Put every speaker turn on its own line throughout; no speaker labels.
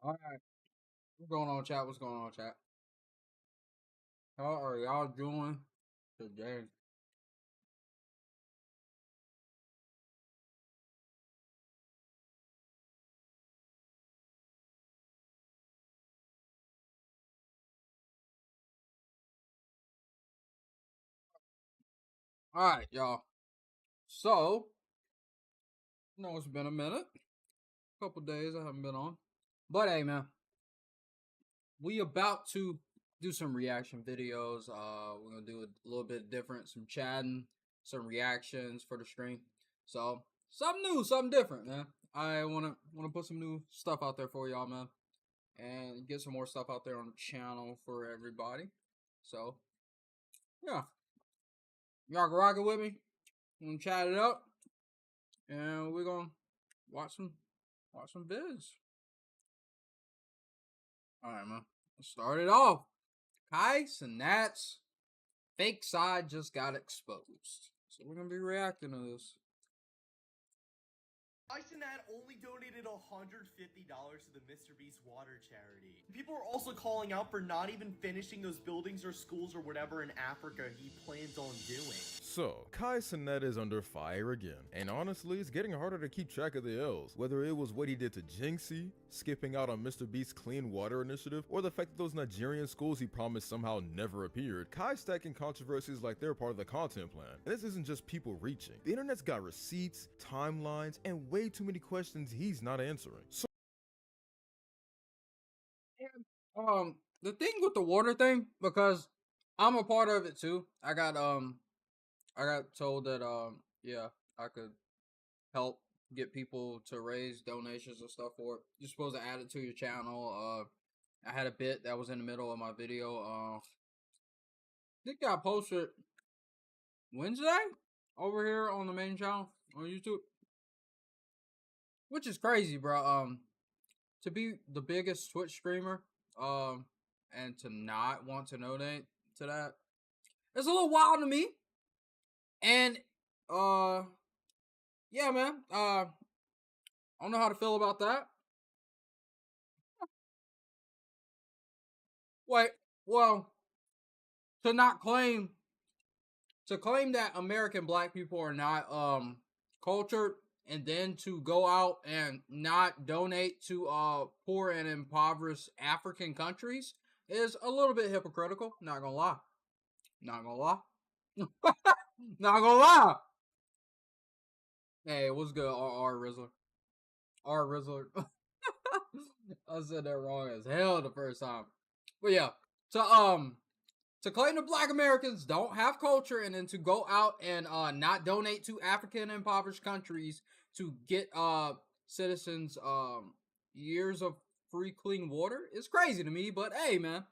All right, what's going on, chat? What's going on, chat? How are y'all doing today? All right, y'all. So, it's been a minute, couple days I haven't been on, but hey, man, we about to do some reaction videos. We're gonna do a little bit different, some chatting, some reactions for the stream. So, something new, something different, man. I wanna put some new stuff out there for y'all, man, and get some more stuff out there on the channel for everybody. So, yeah, y'all can rock it with me. We're gonna chat it up, and we're gonna watch some vids. All right, man. Let's start it off. Kai Cenat's fake side just got exposed, so we're gonna be reacting to this.
Cenat only donated $150 to the Mr. Beast water charity. People are also calling out for not even finishing those buildings or schools or whatever in Africa he plans on doing.
So, Kai Cenat is under fire again, and honestly, it's getting harder to keep track of the L's, whether it was what he did to Jinxie, skipping out on Mr. Beast's clean water initiative, or the fact that those Nigerian schools he promised somehow never appeared. Kai's stacking controversies like they're part of the content plan, and this isn't just people reaching. The internet's got receipts, timelines, and way too many questions he's not answering. So
The thing with the water thing, because I'm a part of it too. I got told that yeah, I could help get people to raise donations and stuff for it. You're supposed to add it to your channel. I had a bit that was in the middle of my video. I think I posted Wednesday over here on the main channel on YouTube, which is crazy, bro. To be the biggest Twitch streamer, and to not want to donate to that, it's a little wild to me. And yeah, man. I don't know how to feel about that. Wait, well, to not claim that American black people are not cultured, and then to go out and not donate to poor and impoverished African countries is a little bit hypocritical. Not gonna lie. Not gonna lie. Not gonna lie. Hey, what's good, R Rizzler? R Rizzler. I said that wrong as hell the first time. But yeah, to claim that black Americans don't have culture, and then to go out and not donate to African impoverished countries to get citizens years of free clean water is crazy to me. But hey, man,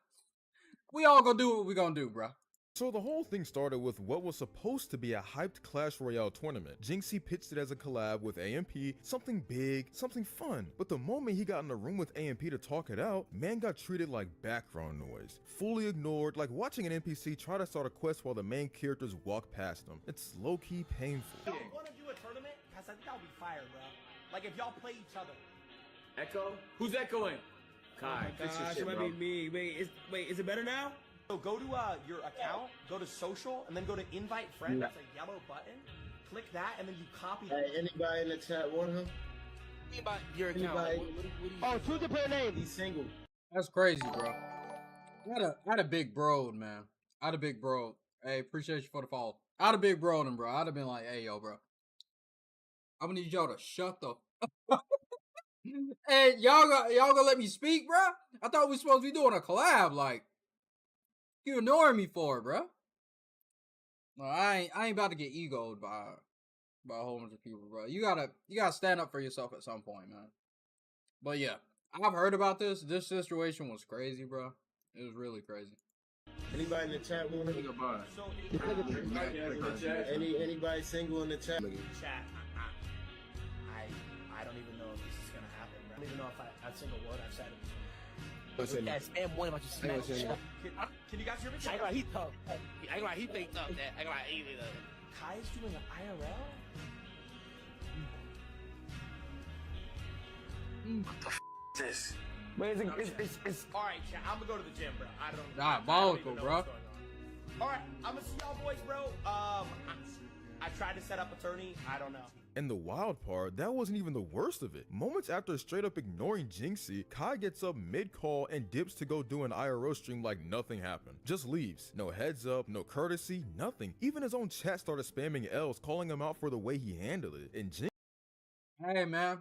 we all gonna do what we gonna do, bro.
So the whole thing started with what was supposed to be a hyped Clash Royale tournament. Jinxie pitched it as a collab with AMP, something big, something fun. But the moment he got in the room with AMP to talk it out, man got treated like background noise. Fully ignored, like watching an NPC try to start a quest while the main characters walk past them. It's low-key painful.
Y'all wanna do a tournament? Cause I think that'll be fire, bro. Like if y'all play each other.
Echo? Who's echoing? Kai, fix your shit,
it might
bro.
be me. Wait, is it better now?
So go to your account, go to social, and then go to invite friend. That's a yellow button. Click that, and then you copy.
Hey, anybody in the chat want him?
About your account.
Anybody?
Oh, choose a player name.
He's single.
That's crazy, bro. I had a big bro, man. I had a big bro. Hey, appreciate you for the follow. I had a big bro, bro. I'd have been like, hey, yo, bro, I'm gonna need y'all to shut the. Hey, y'all gonna let me speak, bro? I thought we supposed to be doing a collab, like. You ignoring me for it, bro? No, I ain't about to get egoed by a whole bunch of people, bro. You gotta stand up for yourself at some point, man. But yeah, I've heard about this. This situation was crazy, bro. It was really crazy.
Anybody in the chat want him?
So
Anybody single in the chat?
chat. I don't even know if this is gonna happen. Bro. I don't even know if a single word I've said.
Yeah, spam one about your smash.
Can you guys hear me?
I ain't gonna he tough. I ain't gonna he faked up that. I ain't gonna he
Kai is doing an IRL?
What the f is this? But it's
All right, chat. I'm gonna go to the gym, bro. I don't.
Diabolical,
I don't even know
bro.
what's going on. All right, I'm gonna see y'all boys, bro. I tried to set up a tourney. I don't know.
And the wild part, that wasn't even the worst of it. Moments after straight up ignoring Jinxie, Kai gets up mid-call and dips to go do an IRL stream like nothing happened. Just leaves. No heads up, no courtesy, nothing. Even his own chat started spamming L's, calling him out for the way he handled it. And
Hey, man.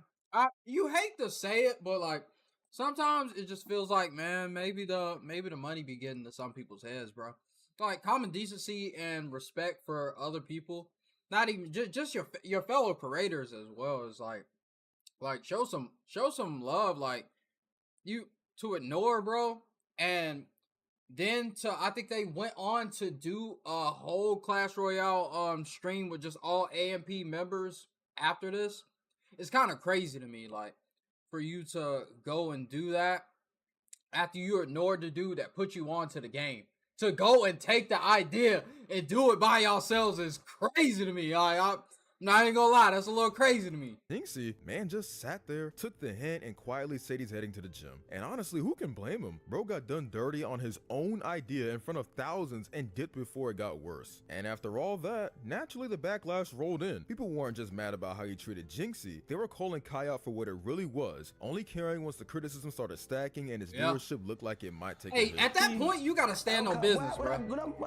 You hate to say it, but like sometimes it just feels like, man, maybe the money be getting to some people's heads, bro. Like common decency and respect for other people. Not even just your fellow creators as well is like show some love, like you to ignore, bro, and then I think they went on to do a whole Clash Royale stream with just all AMP members after this. It's kind of crazy to me, like for you to go and do that after you ignored the dude that put you onto the game. To go and take the idea and do it by yourselves is crazy to me. I'm not even gonna lie, that's a little crazy to me.
Jinxie, man, just sat there, took the hint, and quietly said he's heading to the gym. And honestly, who can blame him? Bro got done dirty on his own idea in front of thousands and dipped before it got worse. And after all that, naturally the backlash rolled in. People weren't just mad about how he treated Jinxie, they were calling Kai out for what it really was, only caring once the criticism started stacking and his viewership looked like it might take a hit.
At that point, you gotta stand on business, bro.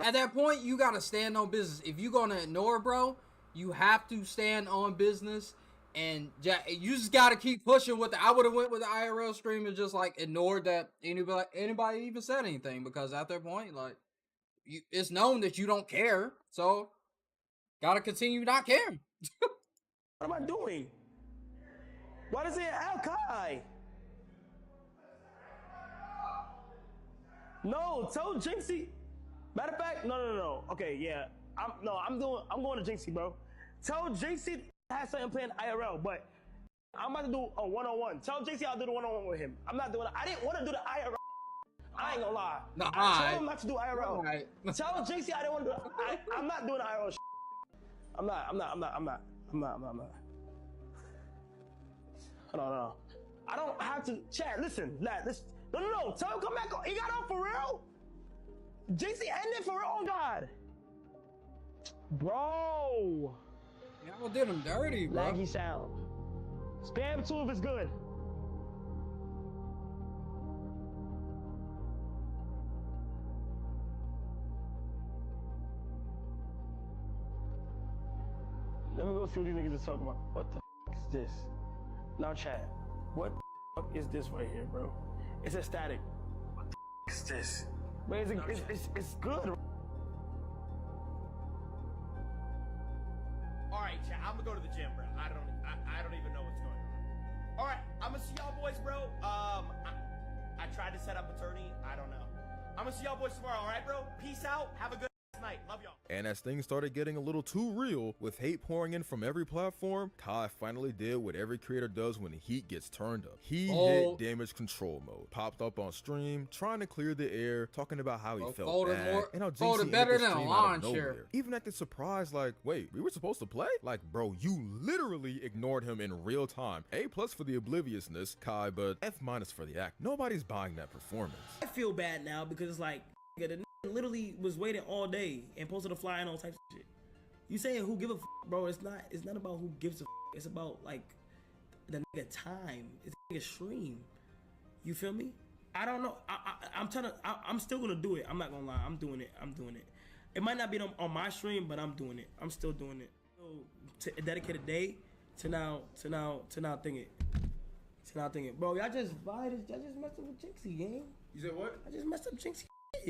At that point, you gotta stand on business. If you gonna ignore, bro, you have to stand on business, and you just gotta keep pushing with I would have went with the IRL stream and just like ignored that anybody even said anything, because at that point, like, it's known that you don't care, so gotta continue not caring.
What am I doing? Why does it Al Kai? No, tell Jinxie. Matter of fact, no. Okay, yeah. I'm going to Jinxie, bro. Tell Jinxie has something playing IRL, but I'm about to do a one-on-one. Tell Jinxie I'll do the one-on-one with him. I'm not doing it. I didn't want to do the IRL. I ain't gonna lie.
Nah,
I told him not to do IRL.
Right.
Tell Jinxie I didn't want to do it. I'm not doing the IRL. I'm not. No. I don't have to chat. Listen, lad. No. Tell him come back. He got on for real. Jinxie ended for real. Oh God. Bro.
Y'all did him dirty, bro.
Laggy sound. Spam 2 if it's good. Let me go see what these niggas are talking about. What the is this? Now chat. What the is this right here, bro? It's a static. What the is this? But it's good.
All right, chat. I'm gonna go to the gym, bro. I don't even know what's going on. All right, I'm gonna see y'all boys, bro. I tried to set up a tourney. I don't know. I'm gonna see y'all boys tomorrow. All right, bro. Peace out. Have a good night. Love y'all.
And as things started getting a little too real, with hate pouring in from every platform, Kai finally did what every creator does when the heat gets turned up. He hit damage control mode, popped up on stream, trying to clear the air, talking about how he felt bad, and how Jinxie ended
better
the
than a
stream
lawn
out of nowhere.
chair.
Even acted surprised like, wait, we were supposed to play? Like, bro, you literally ignored him in real time. A+ for the obliviousness, Kai, but F- for the act. Nobody's buying that performance.
I feel bad now because it's like, the nigga literally was waiting all day and posted a flyer and all types of shit. You saying who give a f, bro? It's not about who gives a f. It's about like the nigga time. It's a nigga stream. You feel me? I don't know. I'm still gonna do it. I'm not gonna lie. I'm doing it. It might not be on my stream, but I'm doing it. I'm still doing it. So, to dedicate a day to now thinking. Bro, y'all just messed up with Jinxie, gang.
You said what?
I just messed up Jinxie.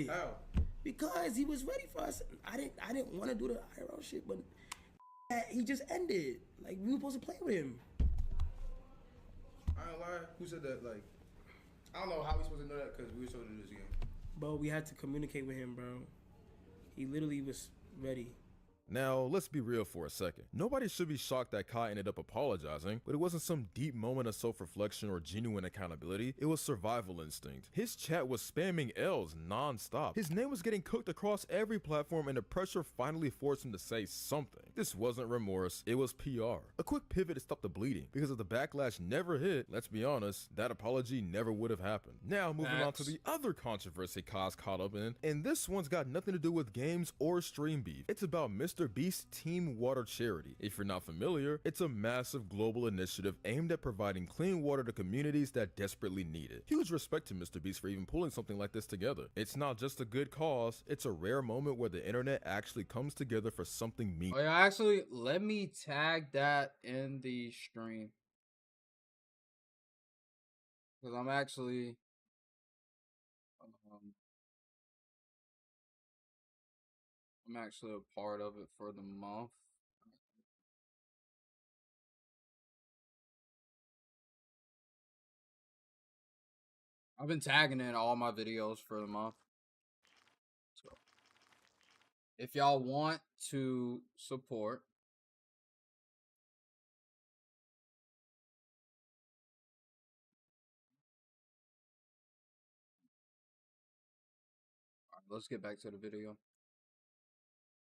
How?
Because he was ready for us. I didn't want to do the IRL shit, but he just ended. Like, we were supposed to play with him.
I ain't lie. Who said that? Like, I don't know how we supposed to know that because we were supposed to do this game.
Bro, we had to communicate with him, bro. He literally was ready.
Now, let's be real for a second. Nobody should be shocked that Kai ended up apologizing, but it wasn't some deep moment of self-reflection or genuine accountability. It was survival instinct. His chat was spamming L's non-stop. His name was getting cooked across every platform, and the pressure finally forced him to say something. This wasn't remorse, it was PR. A quick pivot to stop the bleeding, because if the backlash never hit, let's be honest, that apology never would have happened. Now, moving on to the other controversy Kai's caught up in, and this one's got nothing to do with games or stream beef. It's about Mr. Beast's Team Water charity. If you're not familiar, it's a massive global initiative aimed at providing clean water to communities that desperately need it. Huge respect to Mr. Beast for even pulling something like this together. It's not just a good cause, it's a rare moment where the internet actually comes together for something meaningful.
Oh, yeah, actually, let me tag that in the stream. Because I'm actually... I'm actually a part of it for the month. I've been tagging in all my videos for the month. So, if y'all want to support, all right, let's get back to the video.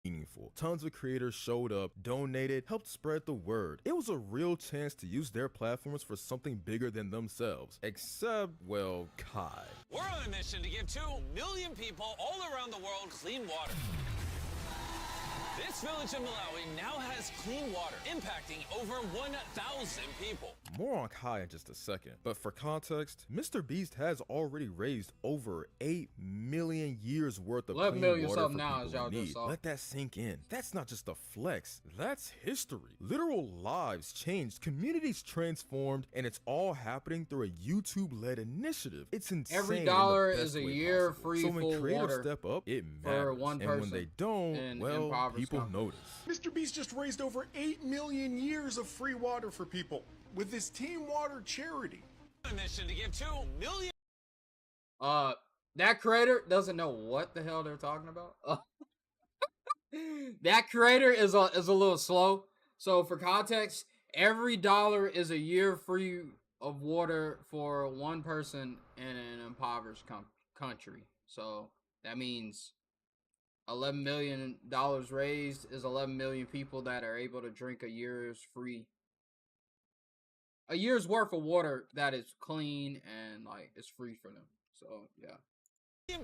Meaningful. Tons of creators showed up, donated, helped spread the word. It was a real chance to use their platforms for something bigger than themselves. Except, well, Kai.
We're on a mission to give 2 million people all around the world clean water. This village in Malawi now has clean water, impacting over 1,000 people.
More on Kai in just a second, but for context, Mr. Beast has already raised over 8 million years worth of
11
clean
million
water
something
for
now,
people
as y'all
in
just
need.
saw.
Let that sink in. That's not just a flex, that's history. Literal lives changed, communities transformed, and it's all happening through a YouTube-led initiative. It's insane.
Every
in
dollar
the best
is a
way
year
possible.
free
So when
full
creators
water
step up, it
for
matters.
one
And when
person
they don't,
in
well,
impoverished
people
countries.
notice.
Mr. Beast just raised over 8 million years of free water for people with his Team Water charity.
On a mission to give 2 million.
That creator doesn't know what the hell they're talking about. That creator is a little slow. So for context, every dollar is a year free of water for one person in an impoverished country. So that means $11 million raised is 11 million people that are able to drink a year's worth of water that is clean and like it's free for them. So yeah.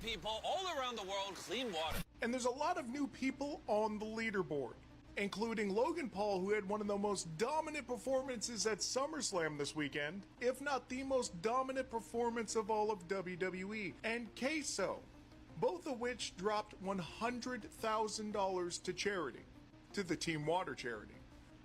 People all around the world clean water.
And there's a lot of new people on the leaderboard, including Logan Paul, who had one of the most dominant performances at SummerSlam this weekend, if not the most dominant performance of all of WWE, and Queso, both of which dropped $100,000 to charity, to the Team Water charity.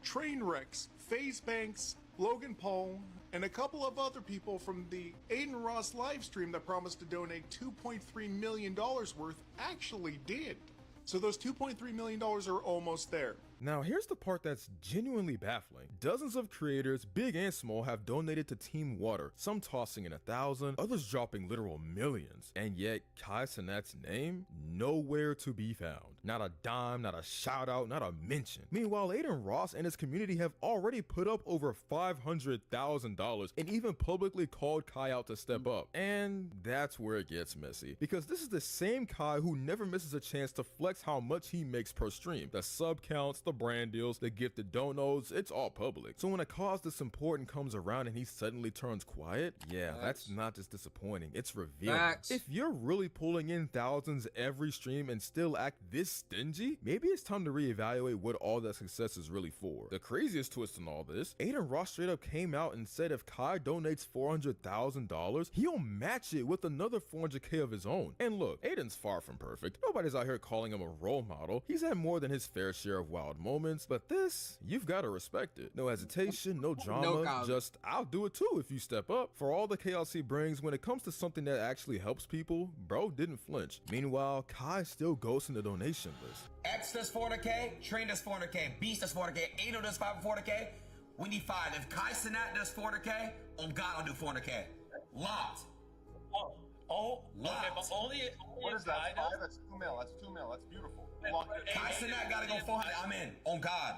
Trainwrecks, FaZe Banks, Logan Paul, and a couple of other people from the Aiden Ross livestream that promised to donate $2.3 million worth actually did. So those $2.3 million are almost there.
Now, here's the part that's genuinely baffling. Dozens of creators, big and small, have donated to Team Water, some tossing in 1,000, others dropping literal millions. And yet, Kai Cenat's name? Nowhere to be found. Not a dime, not a shout out, not a mention. Meanwhile, Aiden Ross and his community have already put up over $500,000 and even publicly called Kai out to step up. And that's where it gets messy, because this is the same Kai who never misses a chance to flex how much he makes per stream. The sub counts, the brand deals, the gifted donos, it's all public. So when a cause this important comes around and he suddenly turns quiet, yeah, that's not just disappointing, it's revealing. If you're really pulling in thousands every stream and still act this stingy, maybe it's time to reevaluate what all that success is really for. The craziest twist in all this, Aiden Ross straight up came out and said if Kai donates $400,000, he'll match it with another $400K of his own. And look, Aiden's far from perfect. Nobody's out here calling him a role model. He's had more than his fair share of wild moments, but this, you've got to respect it. No hesitation, no drama, just I'll do it too if you step up. For all the chaos he brings, when it comes to something that actually helps people, bro didn't flinch. Meanwhile, Kai still goes in the donation list.
X does 400K, Train does 400K, Beast does 400K, Ado does 400K. We need 5. If Kai Cenat does 400K, oh God, I'll do 400K. Locked. Oh,
Okay, but
lot.
only
What
in
is that?
China.
That's 2 mil. That's 2 mil. That's beautiful.
Kai Cenat gotta go 400. I'm in. On God.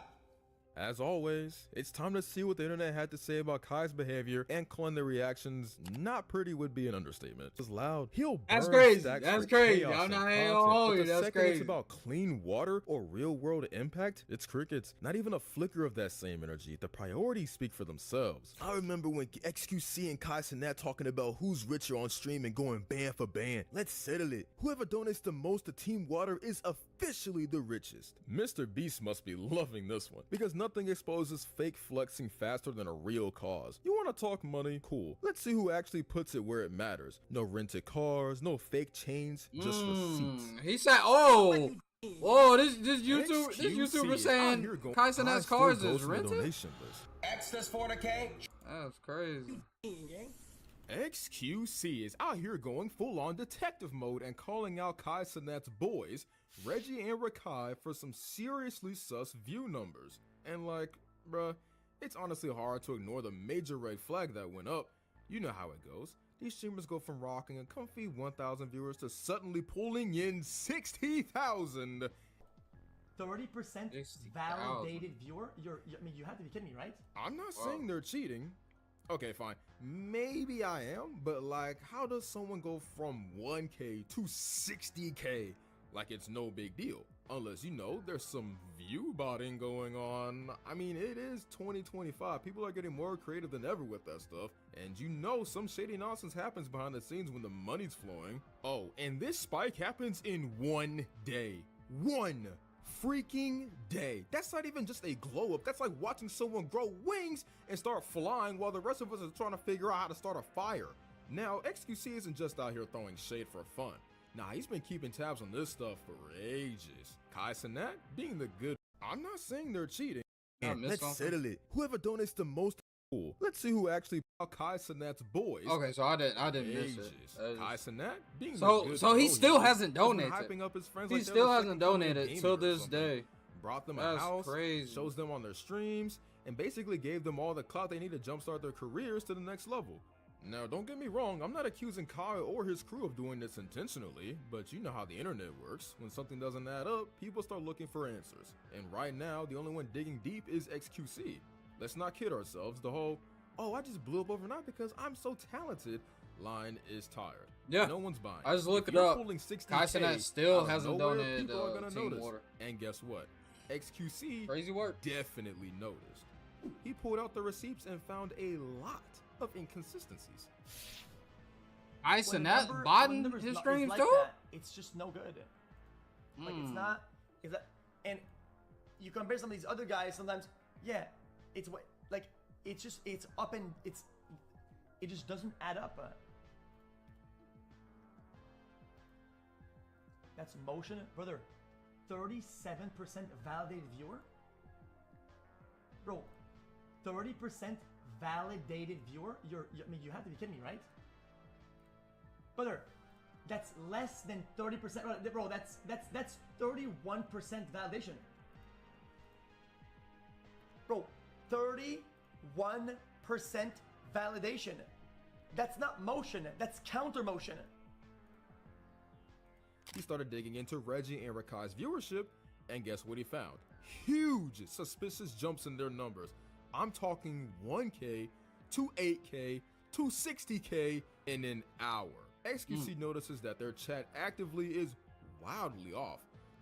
As always, it's time to see what the internet had to say about Kai's behavior, and calling the reactions not pretty would be an understatement. It's loud. He'll burn
That's crazy.
stacks
That's
for
crazy.
chaos
I'm
and
not
content,
gonna hold
but
you.
the
That's
second
crazy.
it's about clean water or real world impact, it's crickets. Not even a flicker of that same energy. The priorities speak for themselves. I remember when XQC and Kai Cenat talking about who's richer on stream and going band for band. Let's settle it. Whoever donates the most to Team Water is officially the richest. Mr. Beast must be loving this one, because nothing exposes fake flexing faster than a real cause. You want to talk money? Cool. Let's see who actually puts it where it matters. No rented cars, no fake chains, just receipts.
He said, "Oh, whoa, this YouTuber saying Kai Cenat's cars is rented."
X this 400K.
That's crazy.
XQC is out here going full-on detective mode and calling out Kai Cenat's boys, Reggie and Rakai, for some seriously sus view numbers. And like, bruh, it's honestly hard to ignore the major red flag that went up. You know how it goes. These streamers go from rocking a comfy 1,000 viewers to suddenly pulling in 60,000.
30% validated viewer? I mean, you have to be kidding me, right?
I'm not saying they're cheating. Okay, fine. Maybe I am, but like, how does someone go from 1K to 60K? Like it's no big deal. Unless, you know, there's some view botting going on. I mean, it is 2025. People are getting more creative than ever with that stuff. And you know some shady nonsense happens behind the scenes when the money's flowing. Oh, and this spike happens in 1 day. 1 freaking day. That's not even just a glow up. That's like watching someone grow wings and start flying while the rest of us are trying to figure out how to start a fire. Now, XQC isn't just out here throwing shade for fun. Nah, he's been keeping tabs on this stuff for ages. Kai Cenat being the good. I'm not saying they're cheating. And let's settle it. Whoever donates the most, cool. Let's see who actually Kai Cenat's boys.
Okay, so I didn't miss it.
Kai Cenat being
so he still hasn't donated.
Hyping up his friends
He
like
still hasn't donated till this day.
Brought them a
That's
house,
crazy.
shows them on their streams, and basically gave them all the clout they need to jumpstart their careers to the next level. Now, don't get me wrong, I'm not accusing Kai or his crew of doing this intentionally, but you know how the internet works. When something doesn't add up, people start looking for answers. And right now, the only one digging deep is XQC. Let's not kid ourselves, the whole, oh, I just blew up overnight because I'm so talented line is tired.
Yeah,
no one's buying.
I just looked it up. Kai Cenat still hasn't donated Team Water.
And guess what? XQC
crazy work.
Definitely noticed. He pulled out the receipts and found a lot of inconsistencies.
Kai Cenat botting his streams
like
too?
That, it's just no good. Like it's not. Is that? And you compare some of these other guys. Sometimes, yeah, it's what like it's just it's up and it just doesn't add up. That's motion, brother. 37% validated viewer, bro. 30% validated viewer. I mean, you have to be kidding me, right? Brother, that's less than 30%. Bro, that's 31% validation. Bro, 31% validation. That's not motion, that's counter motion.
He started digging into Reggie and Rakai's viewership, and guess what he found? Huge suspicious jumps in their numbers. I'm talking 1K to 8K to 60K in an hour. XQC notices that their chat actively is wildly off.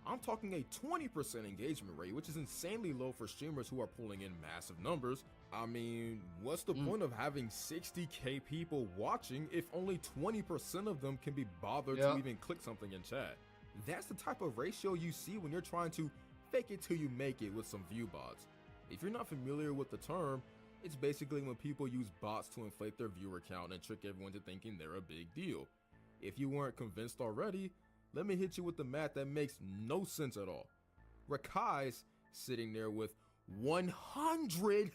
I'm talking a 20% engagement rate, which is insanely low for streamers who are pulling in massive numbers. I mean, what's the point of having 60K people watching if only 20% of them can be bothered to even click something in chat? That's the type of ratio you see when you're trying to fake it till you make it with some view bots. If you're not familiar with the term, it's basically when people use bots to inflate their viewer count and trick everyone to thinking they're a big deal. If you weren't convinced already, let me hit you with the math that makes no sense at all. Rakai's sitting there with 100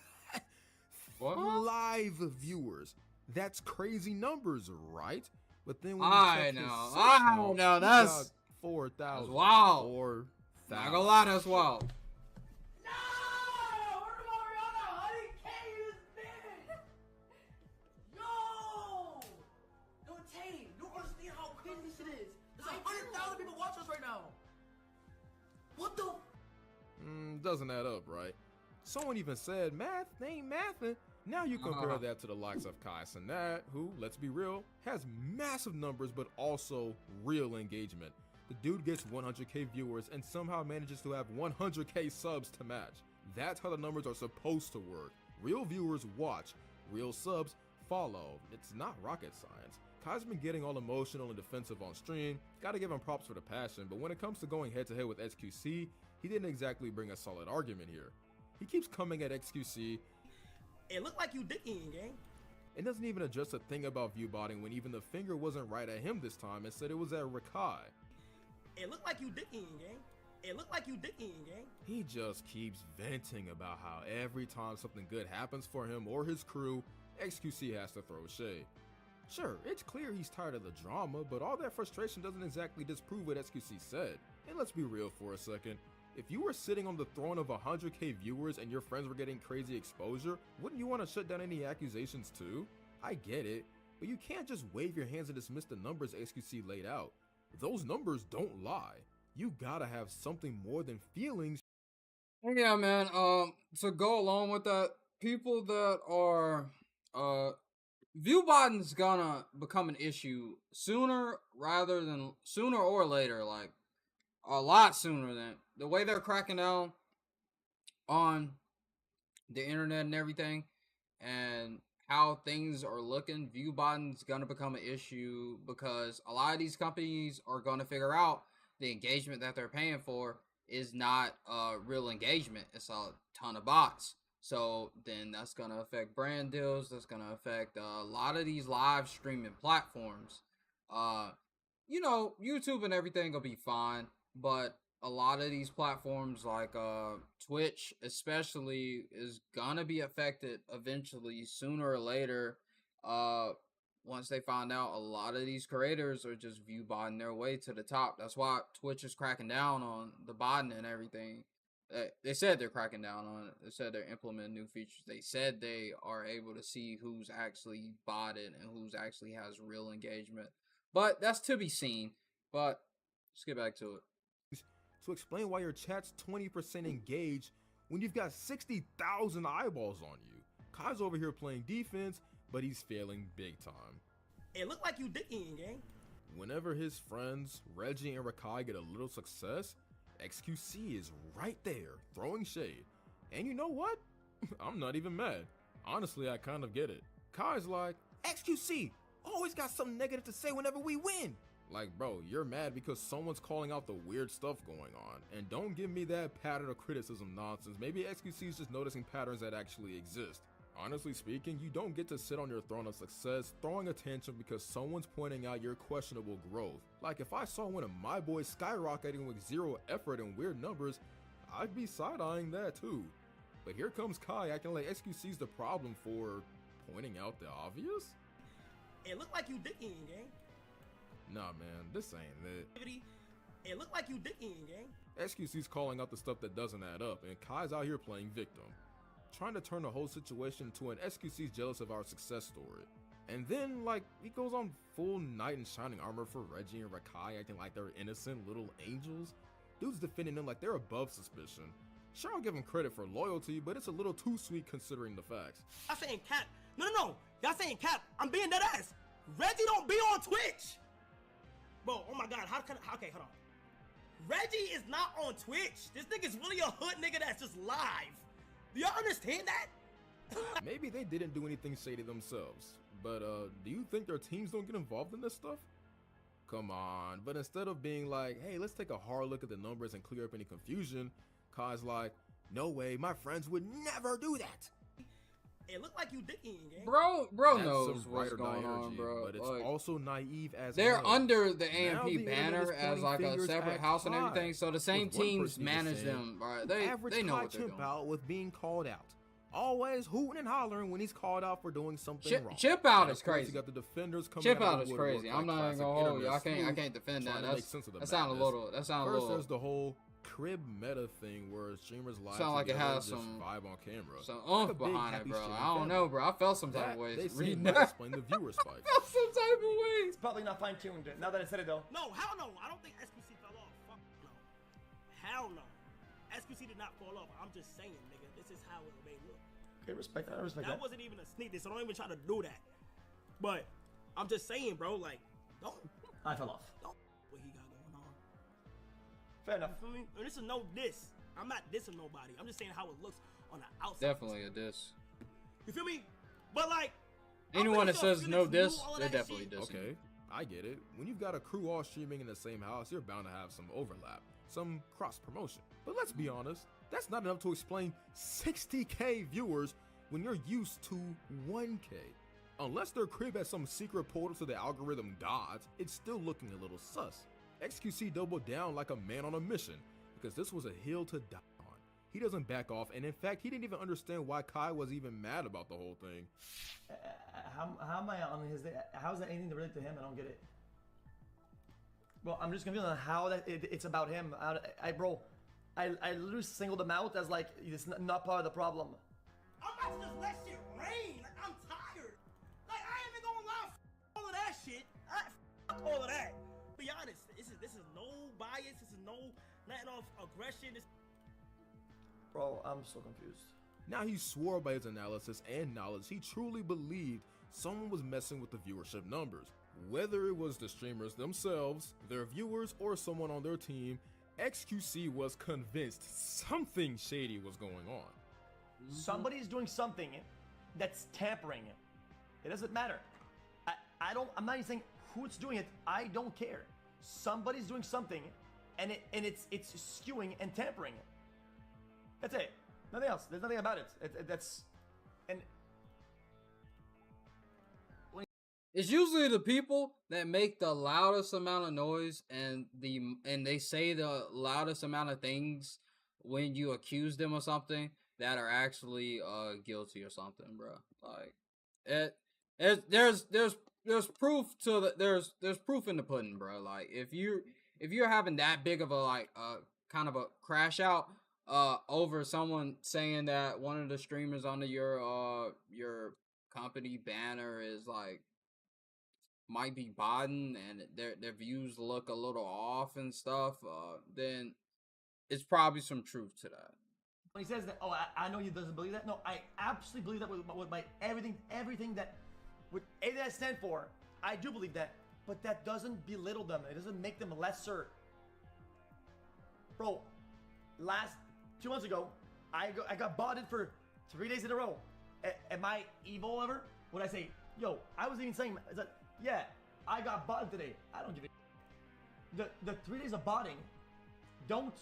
live viewers. That's crazy numbers, right? But then when
I know, that's
4,000.
Wow.
4,000.
Not gonna lie, that's wild.
What the?
Doesn't add up, right? Someone even said math ain't mathin'. Now you compare that to the likes of Kai Cenat, who, let's be real, has massive numbers but also real engagement. The dude gets 100k viewers and somehow manages to have 100k subs to match. That's how the numbers are supposed to work. Real viewers watch, real subs follow. It's not rocket science. Kai's been getting all emotional and defensive on stream. Gotta give him props for the passion, but when it comes to going head to head with XQC, he didn't exactly bring a solid argument here. He keeps coming at XQC.
It looked like you dicking, gang.
It doesn't even address the thing about viewbotting when even the finger wasn't right at him this time and said it was at Rakai.
It looked like you dicking, gang. It looked like you dicking, gang.
He just keeps venting about how every time something good happens for him or his crew, XQC has to throw shade. Sure, it's clear he's tired of the drama, but all that frustration doesn't exactly disprove what XQC said. And let's be real for a second. If you were sitting on the throne of 100k viewers and your friends were getting crazy exposure, wouldn't you want to shut down any accusations too? I get it, but you can't just wave your hands and dismiss the numbers XQC laid out. Those numbers don't lie. You gotta have something more than feelings.
Yeah, man. To go along with that, people that are viewbotting's gonna become an issue sooner or later, like a lot sooner than the way they're cracking down on the internet and everything and how things are looking. Viewbotting's gonna become an issue because a lot of these companies are gonna figure out the engagement that they're paying for is not real engagement. It's a ton of bots. So then that's going to affect brand deals. That's going to affect a lot of these live streaming platforms. You know, YouTube and everything will be fine, but a lot of these platforms like Twitch especially is going to be affected eventually, sooner or later. Once they find out a lot of these creators are just view botting their way to the top. That's why Twitch is cracking down on the botting and everything. They said they're cracking down on it. They said they're implementing new features. They said they are able to see who's actually botted and who's actually has real engagement. But that's to be seen. But let's get back to it.
To explain why your chat's 20% engaged when you've got 60,000 eyeballs on you. Kai's over here playing defense, but he's failing big time.
It looked like you dicking, gang.
Whenever his friends, Reggie and Rakai, get a little success, XQC is right there, throwing shade. And you know what? I'm not even mad. Honestly, I kind of get it. Kai's like, XQC, always got something negative to say whenever we win. Like, bro, you're mad because someone's calling out the weird stuff going on. And don't give me that pattern of criticism nonsense. Maybe XQC is just noticing patterns that actually exist. Honestly speaking, you don't get to sit on your throne of success throwing a tantrum because someone's pointing out your questionable growth. Like, if I saw one of my boys skyrocketing with zero effort and weird numbers, I'd be side-eyeing that too. But here comes Kai acting like XQC's the problem for pointing out the obvious?
It looked like you dicking, gang.
Nah, man, this ain't it.
It looked like you dicking, gang.
XQC's calling out the stuff that doesn't add up, and Kai's out here playing victim, trying to turn the whole situation into an XQC's jealous of our success story. And then, like, he goes on full knight in shining armor for Reggie and Rakai, acting like they're innocent little angels. Dude's defending them like they're above suspicion. Sure, I'll give him credit for loyalty, but it's a little too sweet considering the facts.
Y'all saying cap. No. Y'all saying cap. I'm being dead ass. Reggie don't be on Twitch. Bro, oh my God, okay, hold on. Reggie is not on Twitch. This nigga's really a hood nigga that's just live. Do y'all understand that?
Maybe they didn't do anything shady themselves, but do you think their teams don't get involved in this stuff? Come on, but instead of being like, hey, let's take a hard look at the numbers and clear up any confusion, Kai's like, no way, my friends would never do that.
It looked like you dicking, gang.
Bro
That's
knows
some
what's
ride or
going
die
on,
energy,
bro.
but it's
Like,
also naive as
they're
hell.
under the
Now
AMP
the internet
banner
is
as
pointing
like a
fingers
separate
at
house and
Kai,
everything, so the same
with one
teams
person even
manage
saying,
them. Right?
Average
They know
Kai
what they're
chimp
doing.
out with being called out. Always hooting and hollering when he's called out for doing something wrong.
Chip out
And
is
of course,
crazy.
You got the defenders coming
Chip
out
out
of
is
the woodwork
crazy.
like
I'm not even
classic
gonna hold you. I
internet
can't defend
trying
that.
to make sense of the
That sound a
madness.
little. That sound a
First,
little.
there's the whole crib meta thing where streamers live
Sound like it
together
has
and just
some
vibe on camera.
Some
Like a
oomph
big,
behind it,
happy
bro.
streaming
I don't
family.
know, bro. I felt some type
That,
of way
they say,
reading
might
that.
explain the viewer spikes.
I felt some type of way.
It's probably not fine tuned. Now that I said it though.
No, hell no. I don't think SPC fell off. Fuck no. Hell no. SQC did not fall off. I'm just saying, nigga, this is how it may look.
Okay, respect that. I respect that.
That wasn't even a sneak diss, so don't even try to do that. But I'm just saying, bro, like, don't.
I fell off.
Don't what he got going on.
Fair enough.
You feel me? And this is no diss. I'm not dissing nobody. I'm just saying how it looks on the outside.
Definitely a diss.
You feel me? But like,
anyone that says no diss, they're definitely dissing.
Okay, I get it. When you've got a crew all streaming in the same house, you're bound to have some overlap, some cross promotion. But let's be honest, that's not enough to explain 60K viewers when you're used to 1K. Unless their crib has some secret portal to the algorithm gods, it's still looking a little sus. XQC doubled down like a man on a mission, because this was a hill to die on. He doesn't back off, and in fact, he didn't even understand why Kai was even mad about the whole thing.
How am I on his day? How is that anything to relate to him? I don't get it. Bro, I'm just confused on how that it's about him. Bro, I literally singled him out as like, it's not part of the problem.
I'm about to just let shit rain. Like, I'm tired. Like, I ain't even gonna lie. All of that shit. All of that. Be honest. This is no bias. This is no letting off aggression.
Bro, I'm so confused.
Now he swore by his analysis and knowledge he truly believed someone was messing with the viewership numbers. Whether it was the streamers themselves, their viewers, or someone on their team, XQC was convinced something shady was going on.
Somebody's doing something that's tampering. It doesn't matter. I'm not even saying who's doing it. I don't care. Somebody's doing something, and it's skewing and tampering it. That's it. Nothing else. There's nothing about it.
It's usually the people that make the loudest amount of noise and they say the loudest amount of things when you accuse them of something that are actually guilty or something, bro. Like there's proof to there's proof in the pudding, bro. Like if you're having that big of a kind of a crash out over someone saying that one of the streamers under your company banner is like might be botting and their views look a little off and stuff, then it's probably some truth to that.
When he says that, oh, I know he doesn't believe that. No, I absolutely believe that with my everything that with anything I stand for, I do believe that. But that doesn't belittle them. It doesn't make them lesser. Bro, last 2 months ago, I got botted for 3 days in a row. Am I evil ever? When I say, yo, I was even saying, it's like, yeah, I got botted today. I don't give a. The 3 days of botting don't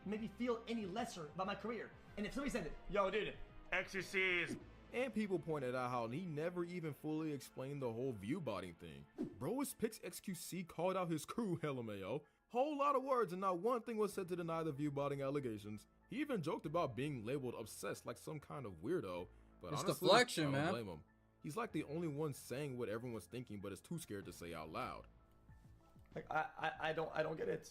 make me feel any lesser about my career. And if somebody said it, yo, dude, XQC is.
And people pointed out how he never even fully explained the whole view botting thing. Bro's Picks XQC called out his crew LMAO. Whole lot of words and not one thing was said to deny the view botting allegations. He even joked about being labeled obsessed like some kind of weirdo. But
it's
honestly,
deflection,
I don't
man.
blame him. He's like the only one saying what everyone's thinking, but is too scared to say out loud.
Like I don't get it.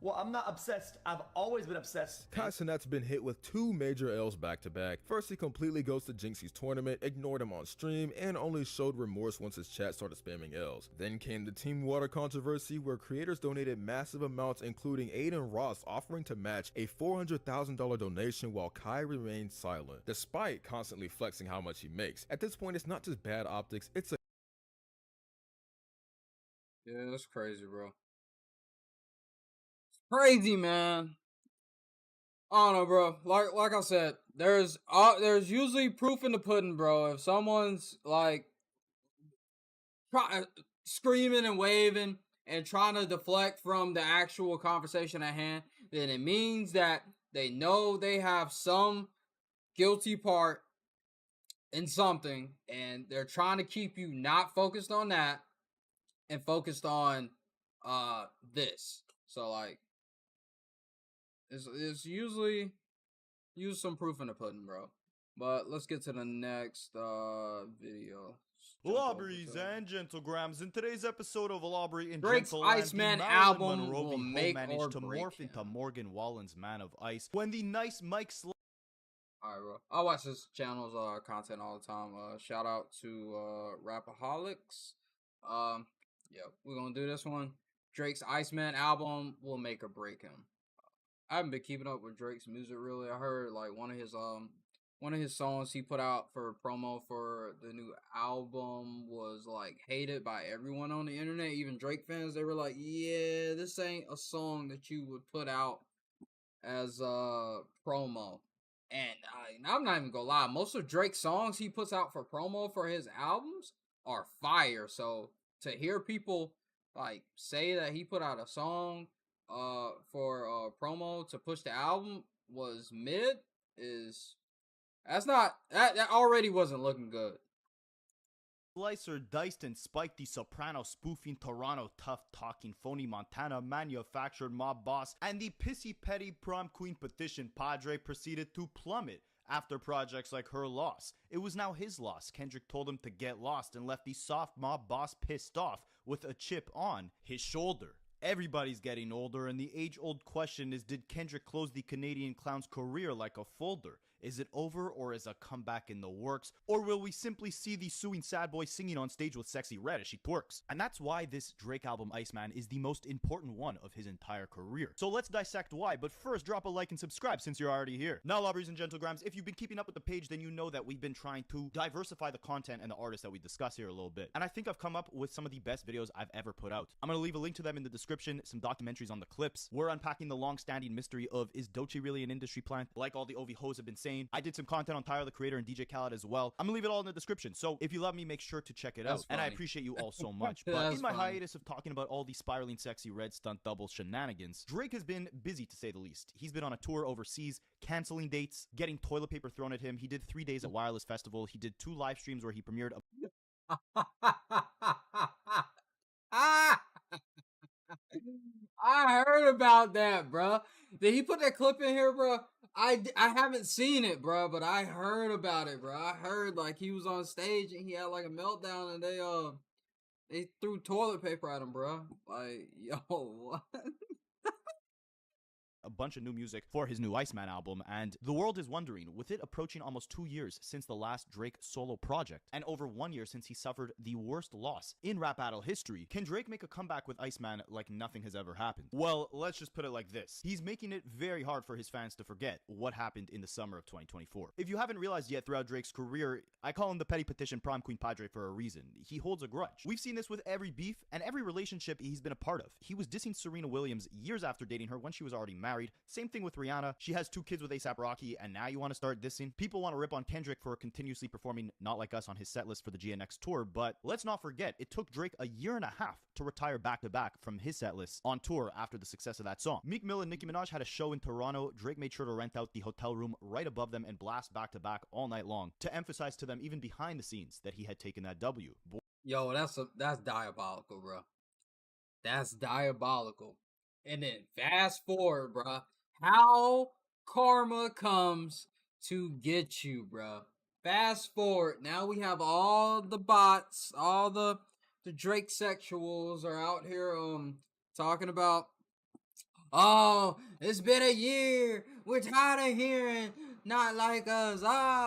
Well, I'm not obsessed. I've always been obsessed.
Kai Cenat's been hit with 2 major L's back to back. First, he completely goes to Jinxie's tournament, ignored him on stream, and only showed remorse once his chat started spamming L's. Then came the Team Water controversy, where creators donated massive amounts, including Aiden Ross offering to match a $400,000 donation while Kai remained silent, despite constantly flexing how much he makes. At this point, it's not just bad optics, it's a
Yeah, that's crazy, bro. Crazy, man. I don't know, bro. Like I said, there's usually proof in the pudding, bro. If someone's like screaming and waving and trying to deflect from the actual conversation at hand, then it means that they know they have some guilty part in something, and they're trying to keep you not focused on that and focused on this. So like. It's usually use some proof in the pudding, bro. But let's get to the next video.
Lobberies and Gentlegrams. In today's episode of Lobbery and
Drake's
Gentleland,
Iceman
the
album
Marilyn
will
Monroe
make
managed
or
to
break
morph
him.
into Morgan Wallen's Man of Ice when the nice Mike
Alright, bro. I watch this channel's content all the time. Shout out to Rapaholics. Yeah, we're gonna do this one. Drake's Iceman album will make or break him. I haven't been keeping up with Drake's music really. I heard like one of his songs he put out for promo for the new album was like hated by everyone on the internet, even Drake fans. They were like, "Yeah, this ain't a song that you would put out as a promo." And I'm not even gonna lie, most of Drake's songs he puts out for promo for his albums are fire. So to hear people like say that he put out a song for promo to push the album was mid is that's not that already wasn't looking good.
Slicer diced and spiked the soprano spoofing Toronto tough talking phony Montana manufactured mob boss, and the pissy petty prom queen petition Padre proceeded to plummet after projects like her loss. It was now his loss. Kendrick told him to get lost and left the soft mob boss pissed off with a chip on his shoulder. Everybody's getting older, and the age-old question is, did Kendrick close the Canadian clown's career like a folder? Is it over, or is a comeback in the works? Or will we simply see the suing sad boy singing on stage with Sexy Red as she twerks? And that's why this Drake album, Iceman, is the most important one of his entire career. So let's dissect why, but first drop a like and subscribe since you're already here. Now, Lobbies and Gentlegrams, if you've been keeping up with the page, then you know that we've been trying to diversify the content and the artists that we discuss here a little bit. And I think I've come up with some of the best videos I've ever put out. I'm gonna leave a link to them in the description, some documentaries on the clips. We're unpacking the long-standing mystery of, is Doechii really an industry plant? Like all the OV hoes have been saying. I did some content on Tyler the Creator and DJ Khaled as well. I'm gonna leave it all in the description, so if you love me, make sure to check it out. And I appreciate you all so much. But in my hiatus of talking about all the spiraling Sexy Red stunt double shenanigans, Drake has been busy to say the least. He's been on a tour overseas, canceling dates, getting toilet paper thrown at him. He did 3 days at Wireless Festival. He did 2 live streams where he premiered
I heard about that, bro. Did he put that clip in here, bro? I haven't seen it, bro, but I heard about it, bro. I heard like he was on stage and he had like a meltdown and they threw toilet paper at him, bro. Like, yo, what?
a bunch of new music for his new Iceman album, and the world is wondering, with it approaching almost 2 years since the last Drake solo project, and over 1 year since he suffered the worst loss in rap battle history, can Drake make a comeback with Iceman like nothing has ever happened? Well, let's just put it like this. He's making it very hard for his fans to forget what happened in the summer of 2024. If you haven't realized yet throughout Drake's career, I call him the petty petition prom queen Padre for a reason. He holds a grudge. We've seen this with every beef and every relationship he's been a part of. He was dissing Serena Williams years after dating her when she was already married. Same thing with Rihanna. She has 2 kids with A$AP Rocky, and now you want to start dissing? People want to rip on Kendrick for continuously performing Not Like Us on his setlist for the GNX tour, but let's not forget, it took Drake a year and a half to retire back-to-back from his setlist on tour after the success of that song. Meek Mill and Nicki Minaj had a show in Toronto. Drake made sure to rent out the hotel room right above them and blast back-to-back all night long to emphasize to them, even behind the scenes, that he had taken that W.
Yo, that's diabolical, bro. That's diabolical. And then fast forward, bro. How karma comes to get you, bro. Fast forward. Now we have all the bots, all the Drake sexuals are out here talking about, oh, it's been a year. We're tired of hearing Not Like Us.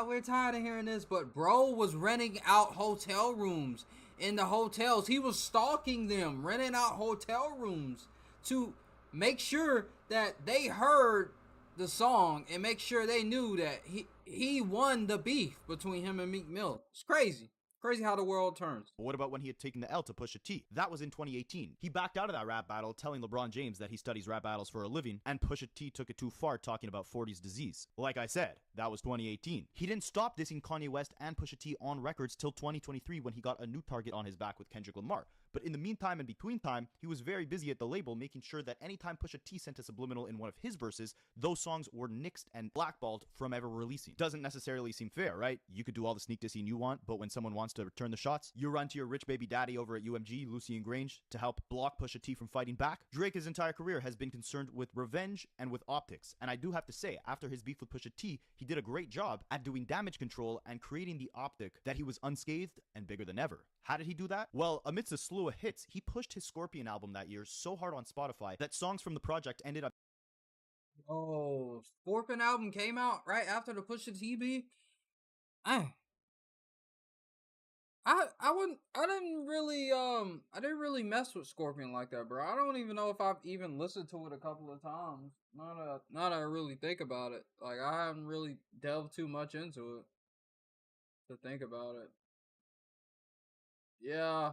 We're tired of hearing this. But bro was renting out hotel rooms in the hotels. He was stalking them, renting out hotel rooms to make sure that they heard the song and make sure they knew that he won the beef between him and Meek Mill. It's crazy. Crazy how the world turns.
But what about when he had taken the L to Pusha T? That was in 2018. He backed out of that rap battle, telling LeBron James that he studies rap battles for a living, and Pusha T took it too far, talking about 40s disease. Like I said, that was 2018. He didn't stop dissing Kanye West and Pusha T on records till 2023 when he got a new target on his back with Kendrick Lamar. But in the meantime and between time, he was very busy at the label making sure that anytime Pusha T sent a subliminal in one of his verses, those songs were nixed and blackballed from ever releasing. Doesn't necessarily seem fair, right? You could do all the sneak dissing you want, but when someone wants to return the shots, you run to your rich baby daddy over at UMG, Lucian Grange, to help block Pusha T from fighting back. Drake, his entire career, has been concerned with revenge and with optics. And I do have to say, after his beef with Pusha T, he did a great job at doing damage control and creating the optic that he was unscathed and bigger than ever. How did he do that? Well, amidst a slew of hits, he pushed his Scorpion album that year so hard on Spotify that songs from the project ended up...
Oh, Scorpion album came out right after the Pusha T beef? I didn't really mess with Scorpion like that, bro. I don't even know if I've even listened to it a couple of times. Now that I really think about it, like I haven't really delved too much into it to think about it. Yeah,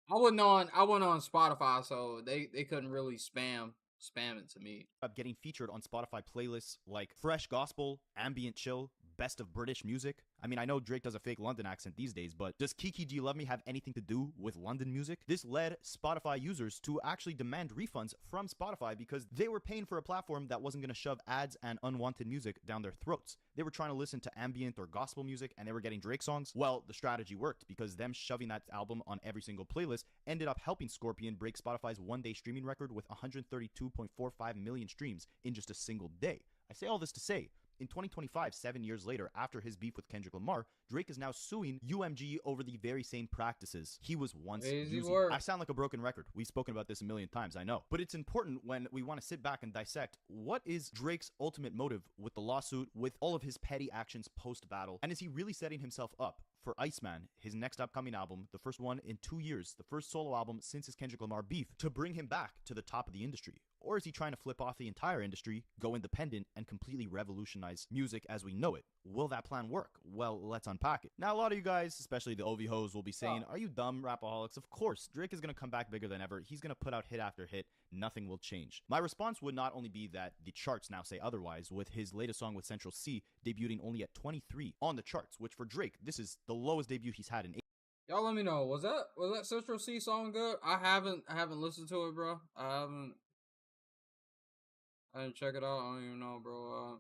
I went on Spotify, so they couldn't really spam it to me.
Up getting featured on Spotify playlists like Fresh Gospel, Ambient Chill, Best of British Music. I mean, I know Drake does a fake London accent these days, but does Kiki Do You Love Me have anything to do with London music? This led Spotify users to actually demand refunds from Spotify because they were paying for a platform that wasn't going to shove ads and unwanted music down their throats. They were trying to listen to ambient or gospel music and they were getting Drake songs. Well, the strategy worked because them shoving that album on every single playlist ended up helping Scorpion break Spotify's one-day streaming record with 132.45 million streams in just a single day. I say all this to say, in 2025, 7 years later, after his beef with Kendrick Lamar, Drake is now suing UMG over the very same practices he was once using. I sound like a broken record. We've spoken about this a million times, I know. But it's important when we want to sit back and dissect what is Drake's ultimate motive with the lawsuit, with all of his petty actions post-battle, and is he really setting himself up for Iceman, his next upcoming album, the first one in 2 years, the first solo album since his Kendrick Lamar beef, to bring him back to the top of the industry? Or is he trying to flip off the entire industry, go independent, and completely revolutionize music as we know it? Will that plan work? Well, let's unpack it. Now, a lot of you guys, especially the OV hoes, will be saying, are you dumb, rapaholics? Of course, Drake is going to come back bigger than ever. He's going to put out hit after hit. Nothing will change. My response would not only be that the charts now say otherwise, with his latest song with Central C debuting only at 23 on the charts, which for Drake, this is the lowest debut he's had in 8.
Y'all let me know. Was that Central C song good? I haven't listened to it, bro. I didn't check it out. I don't even know, bro.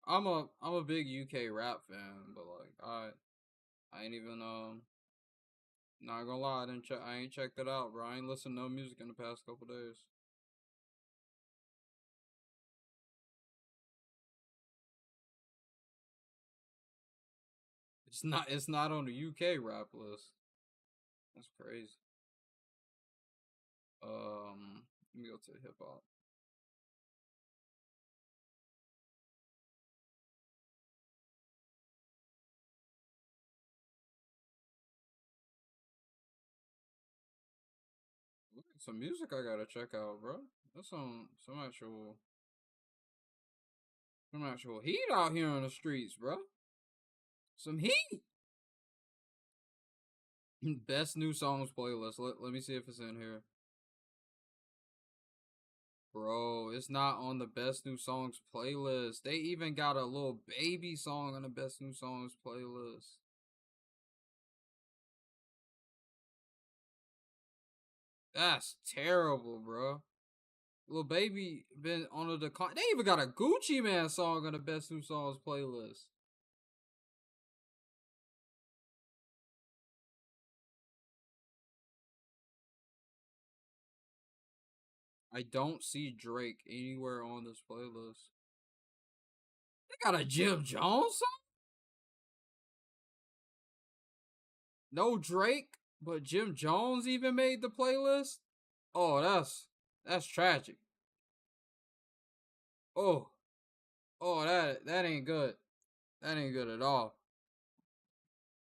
I'm a big UK rap fan, but like I ain't even not gonna lie, I ain't checked it out, bro. I ain't listened to no music in the past couple days. It's not on the UK rap list. That's crazy. Let me go to hip hop. Some music I gotta check out, bro. That's some actual heat out here on the streets, bro. Some heat. Best new songs playlist. Let me see if it's in here. Bro, it's not on the best new songs playlist. They even got a little baby song on the best new songs playlist. That's terrible, bro. Lil Baby been on a decline. They even got a Gucci Man song on the best new songs playlist. I don't see Drake anywhere on this playlist. They got a Jim Jones song? No Drake, but Jim Jones even made the playlist? Oh, that's tragic. Oh, that ain't good. That ain't good at all.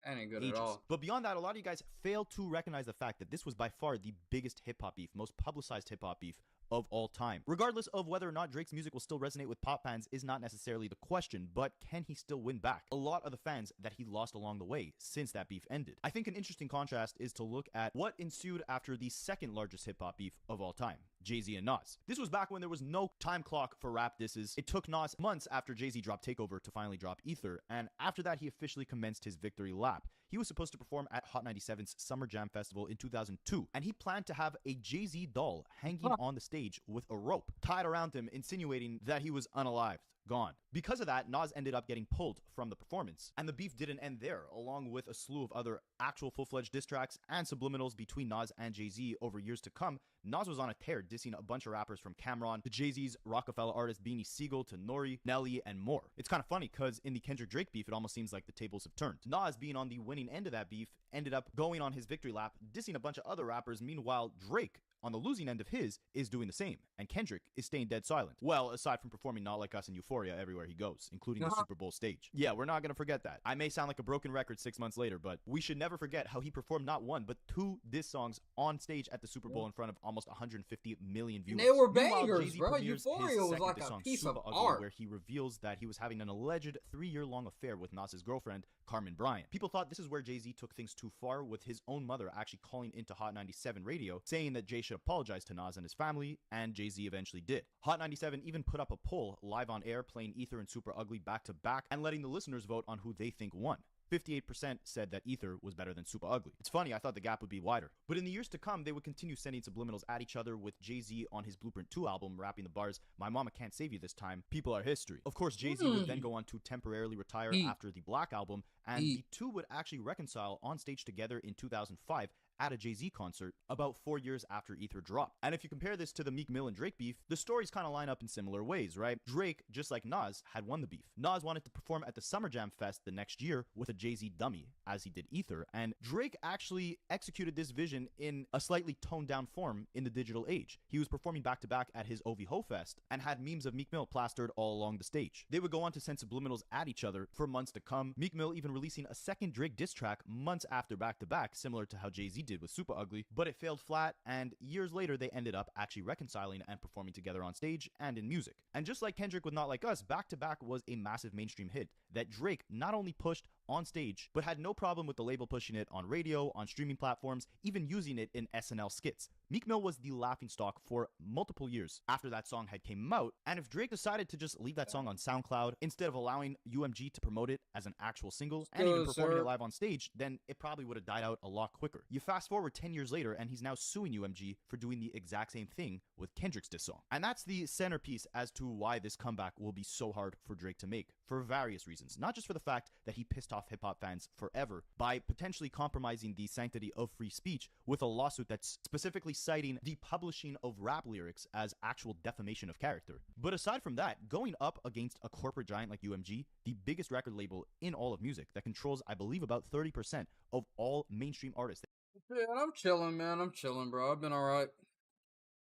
That ain't good at all.
But beyond that, a lot of you guys fail to recognize the fact that this was by far the biggest hip-hop beef, most publicized hip-hop beef of all time. Regardless of whether or not Drake's music will still resonate with pop fans is not necessarily the question, but can he still win back a lot of the fans that he lost along the way since that beef ended? I think an interesting contrast is to look at what ensued after the second largest hip-hop beef of all time, Jay-Z and Nas. This was back when there was no time clock for rap disses. It took Nas months after Jay-Z dropped Takeover to finally drop Ether, and after that he officially commenced his victory lap. He was supposed to perform at Hot 97's Summer Jam Festival in 2002, and he planned to have a Jay-Z doll hanging on the stage with a rope tied around him, insinuating that he was unalived, gone. Because of that, Nas ended up getting pulled from the performance, and the beef didn't end there. Along with a slew of other actual full-fledged diss tracks and subliminals between Nas and Jay-Z over years to come, Nas was on a tear, dissing a bunch of rappers from Cameron to Jay-Z's Rockefeller artist Beanie Siegel to Nori, Nelly, and more. It's kind of funny because in the Kendrick-Drake beef, it almost seems like the tables have turned. Nas, being on the winning end of that beef, ended up going on his victory lap, dissing a bunch of other rappers. Meanwhile, Drake on the losing end of his is doing the same, and Kendrick is staying dead silent. Well, aside from performing Not Like Us and Euphoria everywhere he goes, including the Super Bowl stage. Yeah, we're not gonna forget that. I may sound like a broken record 6 months later, but we should never forget how he performed not one, but 2 diss songs on stage at the Super Bowl in front of almost 150 million viewers.
And they were
Meanwhile,
bangers,
Jay-Z
bro.
premieres
Euphoria
his
was
second
like
diss
a
song,
piece of
Super Ugly,
art.
where he reveals that he was having an alleged 3-year-long affair with Nas's girlfriend, Carmen Bryant. People thought this is where Jay-Z took things too far, with his own mother actually calling into Hot 97 radio, saying that Jay should apologize to Nas and his family, and Jay-Z eventually did. Hot 97 even put up a poll live on air, playing Ether and Super Ugly back to back, and letting the listeners vote on who they think won. 58% said that Ether was better than Super Ugly. It's funny, I thought the gap would be wider. But in the years to come, they would continue sending subliminals at each other, with Jay-Z on his Blueprint 2 album rapping the bars, "My mama can't save you this time, people are history." Of course, Jay-Z would then go on to temporarily retire after the Black album, and the two would actually reconcile on stage together in 2005 at a Jay-Z concert about 4 years after Ether dropped. And if you compare this to the Meek Mill and Drake beef, the stories kind of line up in similar ways, right? Drake, just like Nas, had won the beef. Nas wanted to perform at the Summer Jam Fest the next year with a Jay-Z dummy, as he did Ether, and Drake actually executed this vision in a slightly toned down form in the digital age. He was performing back-to-back at his OV Ho Fest and had memes of Meek Mill plastered all along the stage. They would go on to send subliminals at each other for months to come, Meek Mill even releasing a second Drake diss track months after back-to-back, similar to how Jay-Z did with Super Ugly, but it failed flat, and years later they ended up actually reconciling and performing together on stage and in music. And just like Kendrick with Not Like Us, back-to-back was a massive mainstream hit that Drake not only pushed on stage, but had no problem with the label pushing it on radio, on streaming platforms, even using it in SNL skits. Meek Mill was the laughingstock for multiple years after that song had came out, and if Drake decided to just leave that song on SoundCloud instead of allowing UMG to promote it as an actual single and even performing it live on stage, then it probably would have died out a lot quicker. You fast forward 10 years later, and he's now suing UMG for doing the exact same thing with Kendrick's diss song. And that's the centerpiece as to why this comeback will be so hard for Drake to make, for various reasons. Not just for the fact that he pissed off hip-hop fans forever by potentially compromising the sanctity of free speech with a lawsuit that's specifically citing the publishing of rap lyrics as actual defamation of character. But aside from that, going up against a corporate giant like UMG, the biggest record label in all of music that controls, I believe, about 30% of all mainstream artists.
Yeah, I'm chilling, man. I'm chilling, bro. I've been alright.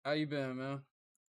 How you been, man?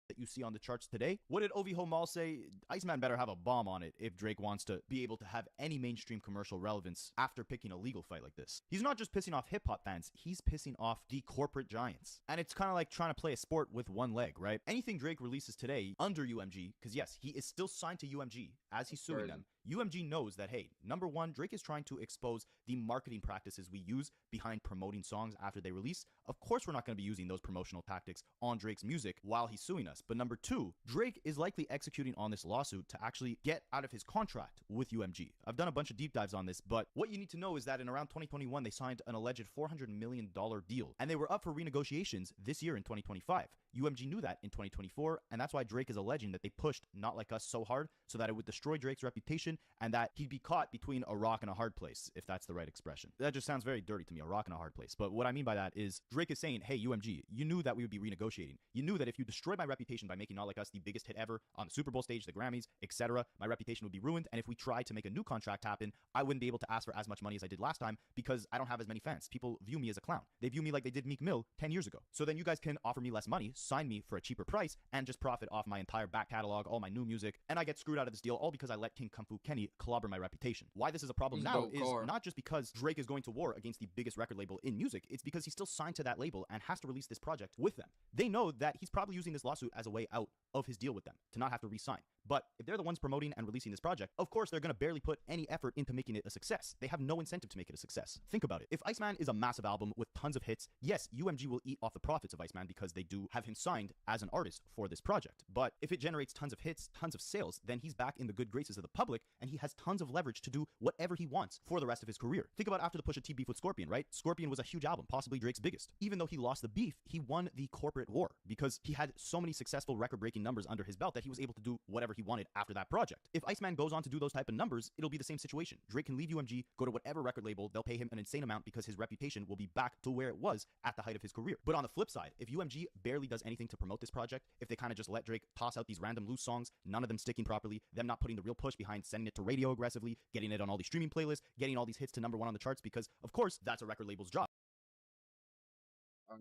That you see on the charts today. What did OV Ho Mall say? Iceman better have a bomb on it if Drake wants to be able to have any mainstream commercial relevance after picking a legal fight like this. He's not just pissing off hip-hop fans, he's pissing off the corporate giants. And it's kind of like trying to play a sport with one leg, right? Anything Drake releases today under UMG, because yes, he is still signed to UMG as he's suing them, UMG knows that, hey, number one, Drake is trying to expose the marketing practices we use behind promoting songs after they release. Of course, we're not going to be using those promotional tactics on Drake's music while he's suing us. But number two, Drake is likely executing on this lawsuit to actually get out of his contract with UMG. I've done a bunch of deep dives on this, but what you need to know is that in around 2021, they signed an alleged $400 million deal, and they were up for renegotiations this year in 2025. UMG knew that in 2024, and that's why Drake is alleging that they pushed Not Like Us so hard so that it would destroy Drake's reputation and that he'd be caught between a rock and a hard place, if that's the right expression. That just sounds very dirty to me, a rock and a hard place. But what I mean by that is Drake is saying, hey, UMG, you knew that we would be renegotiating. You knew that if you destroyed my reputation by making Not Like Us the biggest hit ever on the Super Bowl stage, the Grammys, etc., my reputation would be ruined, and if we tried to make a new contract happen, I wouldn't be able to ask for as much money as I did last time because I don't have as many fans. People view me as a clown. They view me like they did Meek Mill 10 years ago. So then you guys can offer me less money, sign me for a cheaper price, and just profit off my entire back catalog, all my new music, and I get screwed out of this deal all because I let King Kung Fu Kenny clobber my reputation. Why this is a problem now is not just because Drake is going to war against the biggest record label in music, it's because he's still signed to that label and has to release this project with them. They know that he's probably using this lawsuit as a way out of his deal with them, to not have to re-sign. But if they're the ones promoting and releasing this project, of course they're going to barely put any effort into making it a success. They have no incentive to make it a success. Think about it. If Iceman is a massive album with tons of hits, yes, UMG will eat off the profits of Iceman because they do have him signed as an artist for this project. But if it generates tons of hits, tons of sales, then he's back in the good graces of the public and he has tons of leverage to do whatever he wants for the rest of his career. Think about after the Pusha T beef with Scorpion, right? Scorpion was a huge album, possibly Drake's biggest. Even though he lost the beef, he won the corporate war because he had so many successful record-breaking numbers under his belt that he was able to do whatever he wanted after that project. If Iceman goes on to do those type of numbers, it'll be the same situation. Drake can leave UMG, go to whatever record label, they'll pay him an insane amount because his reputation will be back to where it was at the height of his career. But on the flip side, if UMG barely does anything to promote this project, if they kind of just let Drake toss out these random loose songs, none of them sticking properly, them not putting the real push behind sending it to radio aggressively, getting it on all these streaming playlists, getting all these hits to #1 on the charts, because of course that's a record label's job.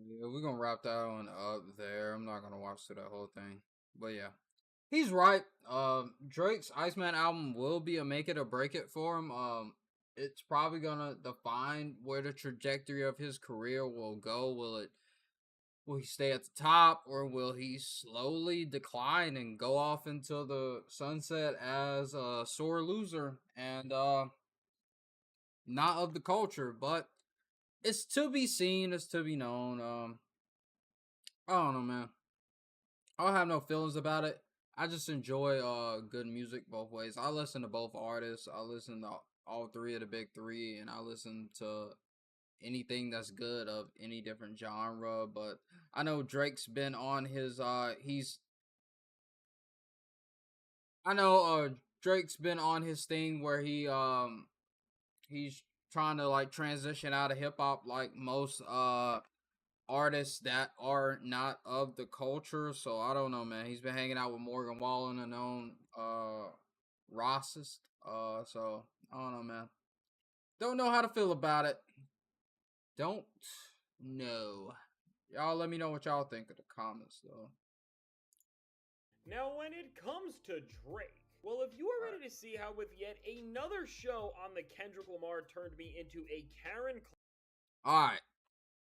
Yeah, we're gonna wrap that one up there. I'm not gonna watch through that whole thing, but yeah, he's right. Drake's Iceman album will be a make it or break it for him. It's probably gonna define where the trajectory of his career will go. Will he stay at the top, or will he slowly decline and go off into the sunset as a sore loser and not of the culture? But it's to be seen, it's to be known. I don't know, man. I don't have no feelings about it. I just enjoy good music both ways. I listen to both artists. I listen to all three of the big three, and I listen to anything that's good of any different genre. But I know Drake's been on his I know Drake's been on his thing where he's trying to like transition out of hip hop like most artists that are not of the culture. So I don't know, man. He's been hanging out with Morgan Wallen, a known Rossist. So I don't know, man. Don't know how to feel about it. Don't know. Y'all let me know what y'all think of the comments though.
Now, when it comes to Drake, well, if you are ready to see how with yet another show on the Kendrick Lamar turned me into a Karen.
Alright.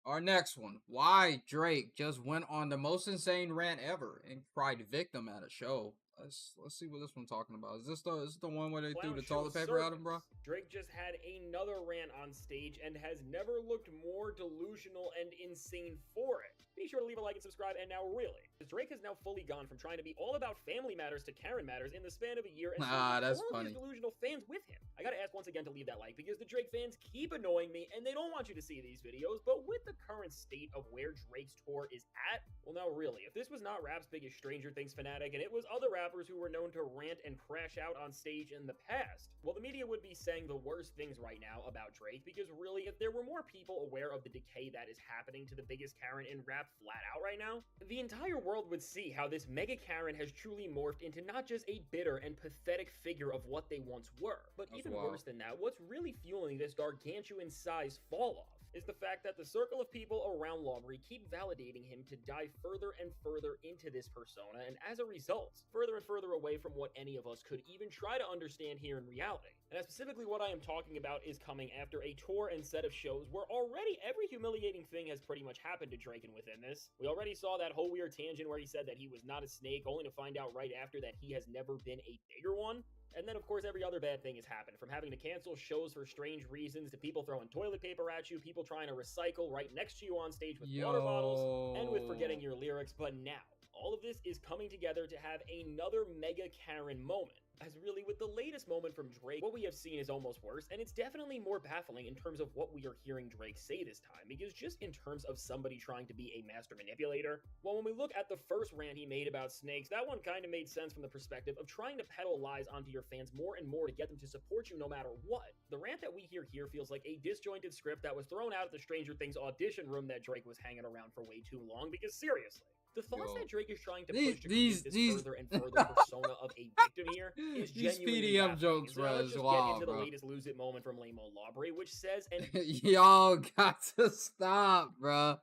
Our next one. Why Drake just went on the most insane rant ever and cried victim at a show. Let's see what this one's talking about. Is this the one where they threw the toilet paper at him, bro?
Drake just had another rant on stage and has never looked more delusional and insane for it. Be sure to leave a like and subscribe. And now really, Drake has now fully gone from trying to be all about family matters to Karen matters in the span of a year, and
that's
all
funny.
of his delusional fans with him. I gotta ask once again to leave that like, because the Drake fans keep annoying me and they don't want you to see these videos. But with the current state of where Drake's tour is at, well, now really, if this was not rap's biggest Stranger Things fanatic and it was other rappers who were known to rant and crash out on stage in the past, well, the media would be saying the worst things right now about Drake, because really, if there were more people aware of the decay that is happening to the biggest Karen in rap flat out right now, the entire world would see how this mega Karen has truly morphed into not just a bitter and pathetic figure of what they once were, but even worse than that, what's really fueling this gargantuan size fall off is the fact that the circle of people around Laubrey keep validating him to dive further and further into this persona, and as a result, further and further away from what any of us could even try to understand here in reality. And specifically what I am talking about is coming after a tour and set of shows where already every humiliating thing has pretty much happened to Drake, and within this, we already saw that whole weird tangent where he said that he was not a snake, only to find out right after that he has never been a bigger one. And then, of course, every other bad thing has happened, from having to cancel shows for strange reasons, to people throwing toilet paper at you, people trying to recycle right next to you on stage with water bottles, and with forgetting your lyrics. But now, all of this is coming together to have another mega Karen moment. As really, with the latest moment from Drake, what we have seen is almost worse, and it's definitely more baffling in terms of what we are hearing Drake say this time, because just in terms of somebody trying to be a master manipulator, well, when we look at the first rant he made about snakes, that one kind of made sense from the perspective of trying to peddle lies onto your fans more and more to get them to support you no matter what. The rant that we hear here feels like a disjointed script that was thrown out at the Stranger Things audition room that Drake was hanging around for way too long, because seriously, the thoughts that Drake is trying to push to create this further and further persona of a victim here is genuinely
PDM jokes, bro.
Let's just get into the latest lose it moment from Lamo Laubrey, which says, and
y'all got to stop, bro.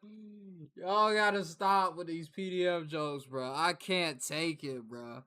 Y'all gotta stop with these PDM jokes, bro. I can't take it, bro.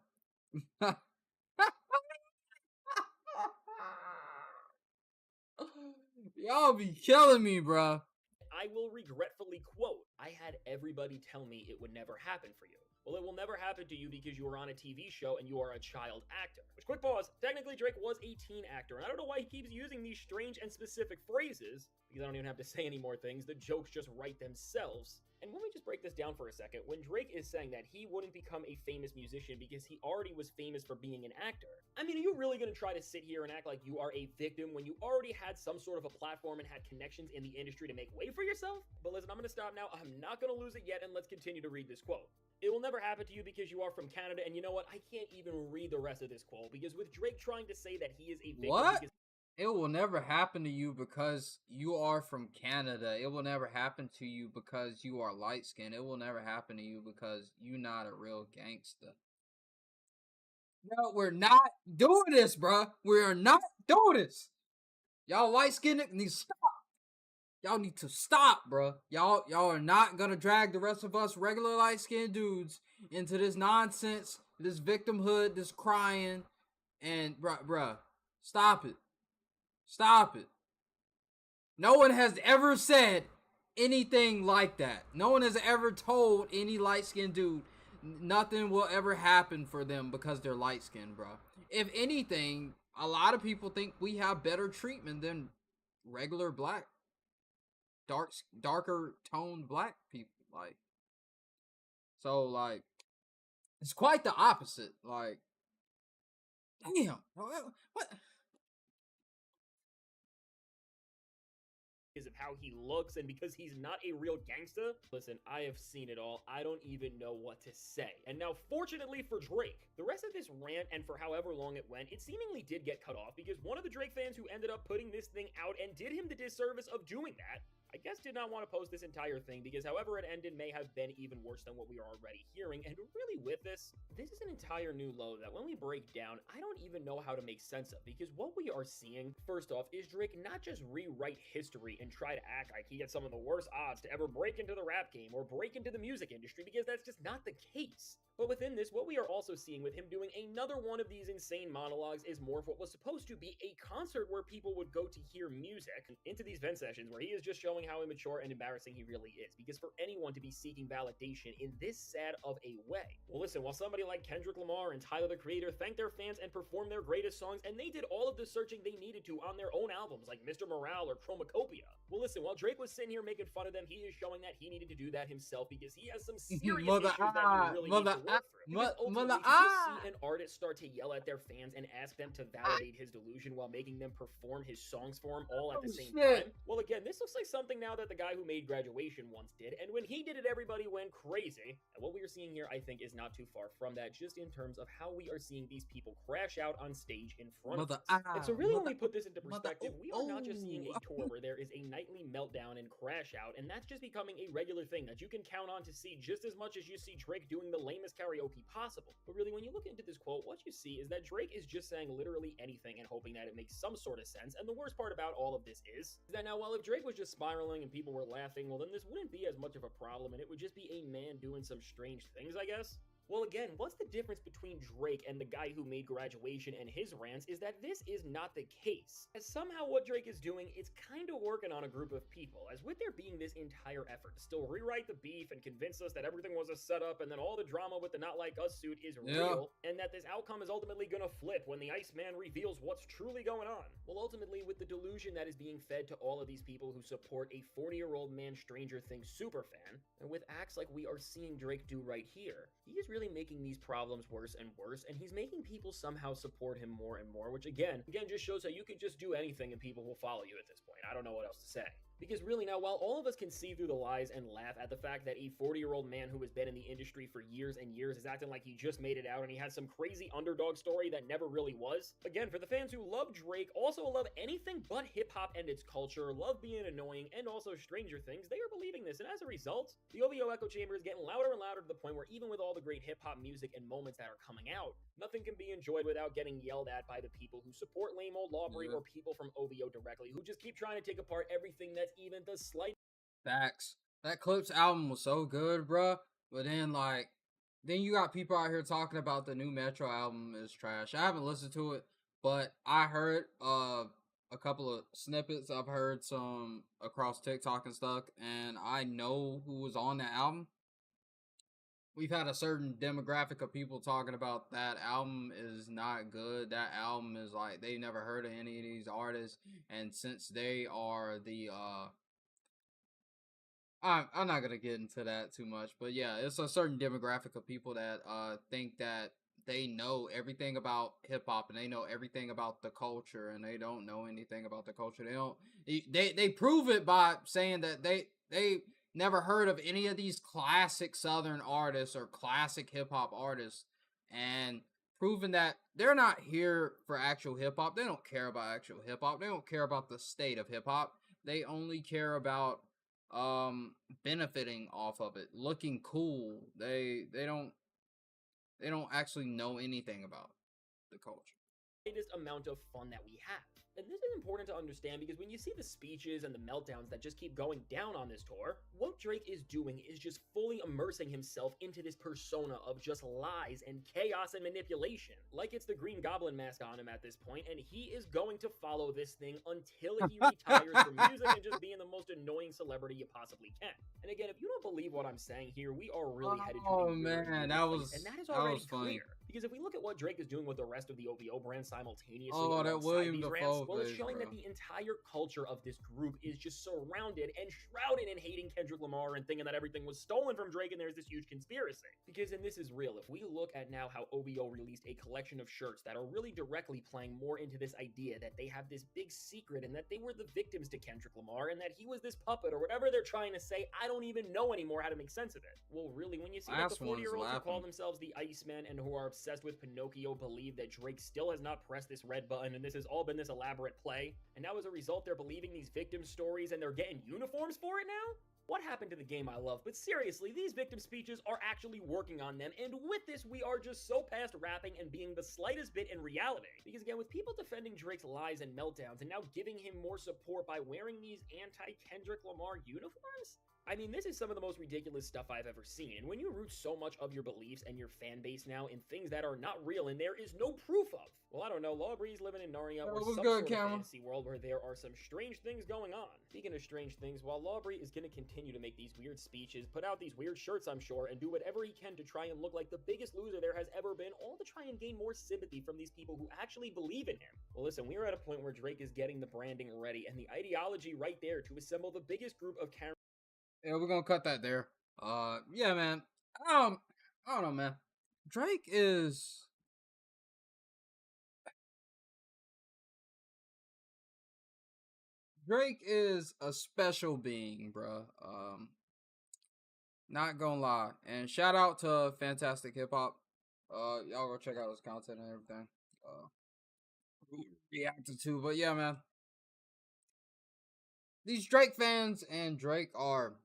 Y'all be killing me, bro.
I will regretfully quote, "I had everybody tell me it would never happen for you. Well, it will never happen to you because you are on a TV show and you are a child actor." Which, quick pause, technically Drake was a teen actor, and I don't know why he keeps using these strange and specific phrases, because I don't even have to say any more things, the jokes just write themselves. And when we just break this down for a second, when Drake is saying that he wouldn't become a famous musician because he already was famous for being an actor, I mean, are you really going to try to sit here and act like you are a victim when you already had some sort of a platform and had connections in the industry to make way for yourself? But listen, I'm going to stop now. I'm not going to lose it yet, and let's continue to read this quote. "It will never happen to you because you are from Canada," and you know what? I can't even read the rest of this quote, because with Drake trying to say that he is a victim
What? It will never happen to you because you are from Canada. It will never happen to you because you are light-skinned. It will never happen to you because you're not a real gangster. No, we're not doing this, bruh. We are not doing this. Y'all light-skinned need to stop. Y'all need to stop, bruh. Y'all are not gonna drag the rest of us regular light-skinned dudes into this nonsense, this victimhood, this crying, and bruh, stop it. Stop it. No one has ever said anything like that. No one has ever told any light-skinned dude nothing will ever happen for them because they're light-skinned, bruh. If anything, a lot of people think we have better treatment than regular black darker toned black people, like, so, like, it's quite the opposite. Like, damn, what?
Because of how he looks and because he's not a real gangsta. Listen, I have seen it all. I don't even know what to say. And now, fortunately for Drake, the rest of this rant and for however long it went, it seemingly did get cut off because one of the Drake fans who ended up putting this thing out and did him the disservice of doing that, I guess did not want to post this entire thing because however it ended may have been even worse than what we are already hearing. And really with this is an entire new low that when we break down, I don't even know how to make sense of, because what we are seeing, first off, is Drake not just rewrite history and try to act like he had some of the worst odds to ever break into the rap game or break into the music industry, because that's just not the case. But within this, what we are also seeing with him doing another one of these insane monologues is more of what was supposed to be a concert where people would go to hear music into these vent sessions where he is just showing how immature and embarrassing he really is. Because for anyone to be seeking validation in this sad of a way, well listen, while somebody like Kendrick Lamar and Tyler the Creator thanked their fans and performed their greatest songs, and they did all of the searching they needed to on their own albums like Mr. Morale or Chromacopia, well listen, while Drake was sitting here making fun of them, he is showing that he needed to do that himself because he has some serious issues that he really needs to work through. Because ultimately, to just see an artist start to yell at their fans and ask them to validate his delusion while making them perform his songs for him all at the same time, well again, this looks like something now that the guy who made Graduation once did, and when he did it, everybody went crazy. And what we are seeing here, I think, is not too far from that, just in terms of how we are seeing these people crash out on stage in front of us. And so really when we put this into perspective, we are not just seeing a tour where there is a nightly meltdown and crash out, and that's just becoming a regular thing that you can count on to see just as much as you see Drake doing the lamest karaoke possible. But really, when you look into this quote, what you see is that Drake is just saying literally anything and hoping that it makes some sort of sense. And the worst part about all of this is that now, while if Drake was just spiraling and people were laughing, well then this wouldn't be as much of a problem and it would just be a man doing some strange things, I guess. Well again, what's the difference between Drake and the guy who made Graduation and his rants is that this is not the case. As somehow what Drake is doing is kind of working on a group of people, as with there being this entire effort to still rewrite the beef and convince us that everything was a setup and then all the drama with the Not Like Us suit is real, and that this outcome is ultimately gonna flip when the Iceman reveals what's truly going on. Well ultimately, with the delusion that is being fed to all of these people who support a 40-year-old man Stranger Things superfan, and with acts like we are seeing Drake do right here, he is really making these problems worse and worse, and he's making people somehow support him more and more, which again just shows how you can just do anything and people will follow you at this point. I don't know what else to say. Because really now, while all of us can see through the lies and laugh at the fact that a 40-year-old man who has been in the industry for years and years is acting like he just made it out and he has some crazy underdog story that never really was, again, for the fans who love Drake, also love anything but hip-hop and its culture, love being annoying, and also Stranger Things, they are believing this, and as a result, the OVO echo chamber is getting louder and louder to the point where even with all the great hip-hop music and moments that are coming out, nothing can be enjoyed without getting yelled at by the people who support lame old Lawbury or people from OVO directly, who just keep trying to take apart everything that's even the slight.
Facts. That Clips album was so good, bruh. But then, like, then you got people out here talking about the new Metro album is trash. I haven't listened to it, but I heard a couple of snippets. I've heard some across TikTok and stuff, and I know who was on that album. We've had a certain demographic of people talking about that album is not good. That album is like, they never heard of any of these artists, and since they are the I'm not gonna get into that too much, but yeah, it's a certain demographic of people that think that they know everything about hip hop and they know everything about the culture, and they don't know anything about the culture. They prove it by saying that they never heard of any of these classic Southern artists or classic hip hop artists, and proving that they're not here for actual hip hop. They don't care about actual hip hop. They don't care about the state of hip hop. They only care about benefiting off of it, looking cool. They don't actually know anything about the culture.
greatest amount of fun that we have. And this is important to understand because when you see the speeches and the meltdowns that just keep going down on this tour, what Drake is doing is just fully immersing himself into this persona of just lies and chaos and manipulation. Like it's the Green Goblin mask on him at this point, and he is going to follow this thing until he retires from music and just being the most annoying celebrity you possibly can. And again, if you don't believe what I'm saying here, we are really headed to a
man, that was
and that is already
funny.
clear. Because if we look at what Drake is doing with the rest of the OVO brand simultaneously,
that William
these
Dafoe
rants, well, it's
face,
showing
bro.
that the entire culture of this group is just surrounded and shrouded in hating Kendrick Lamar and thinking that everything was stolen from Drake and there's this huge conspiracy. Because, and this is real, if we look at now how OVO released a collection of shirts that are really directly playing more into this idea that they have this big secret and that they were the victims to Kendrick Lamar and that he was this puppet or whatever they're trying to say, I don't even know anymore how to make sense of it. Well, really, when you see that the 40-year-olds who call themselves the Iceman and who are obsessed with Pinocchio believe that Drake still has not pressed this red button and this has all been this elaborate play, and now as a result they're believing these victim stories and they're getting uniforms for it now? What happened to the game I love? But seriously, these victim speeches are actually working on them, and with this, we are just so past rapping and being the slightest bit in reality. Because again, with people defending Drake's lies and meltdowns and now giving him more support by wearing these anti-Kendrick Lamar uniforms? I mean, this is some of the most ridiculous stuff I've ever seen, and when you root so much of your beliefs and your fan base now in things that are not real and there is no proof of, well, I don't know, Lawbree's living in Narnia or some sort of fantasy world where there are some strange things going on. Speaking of strange things, while Lawbree is going to continue to make these weird speeches, put out these weird shirts, I'm sure, and do whatever he can to try and look like the biggest loser there has ever been, all to try and gain more sympathy from these people who actually believe in him. Well, listen, we are at a point where Drake is getting the branding ready and the ideology right there to assemble the biggest group of
Yeah, we're gonna cut that there. Yeah, man. I don't know, man. Drake is a special being, bruh. Not gonna lie. And shout out to Fantastic Hip Hop. Y'all go check out his content and everything. Reacted to, but yeah, man. These Drake fans and Drake are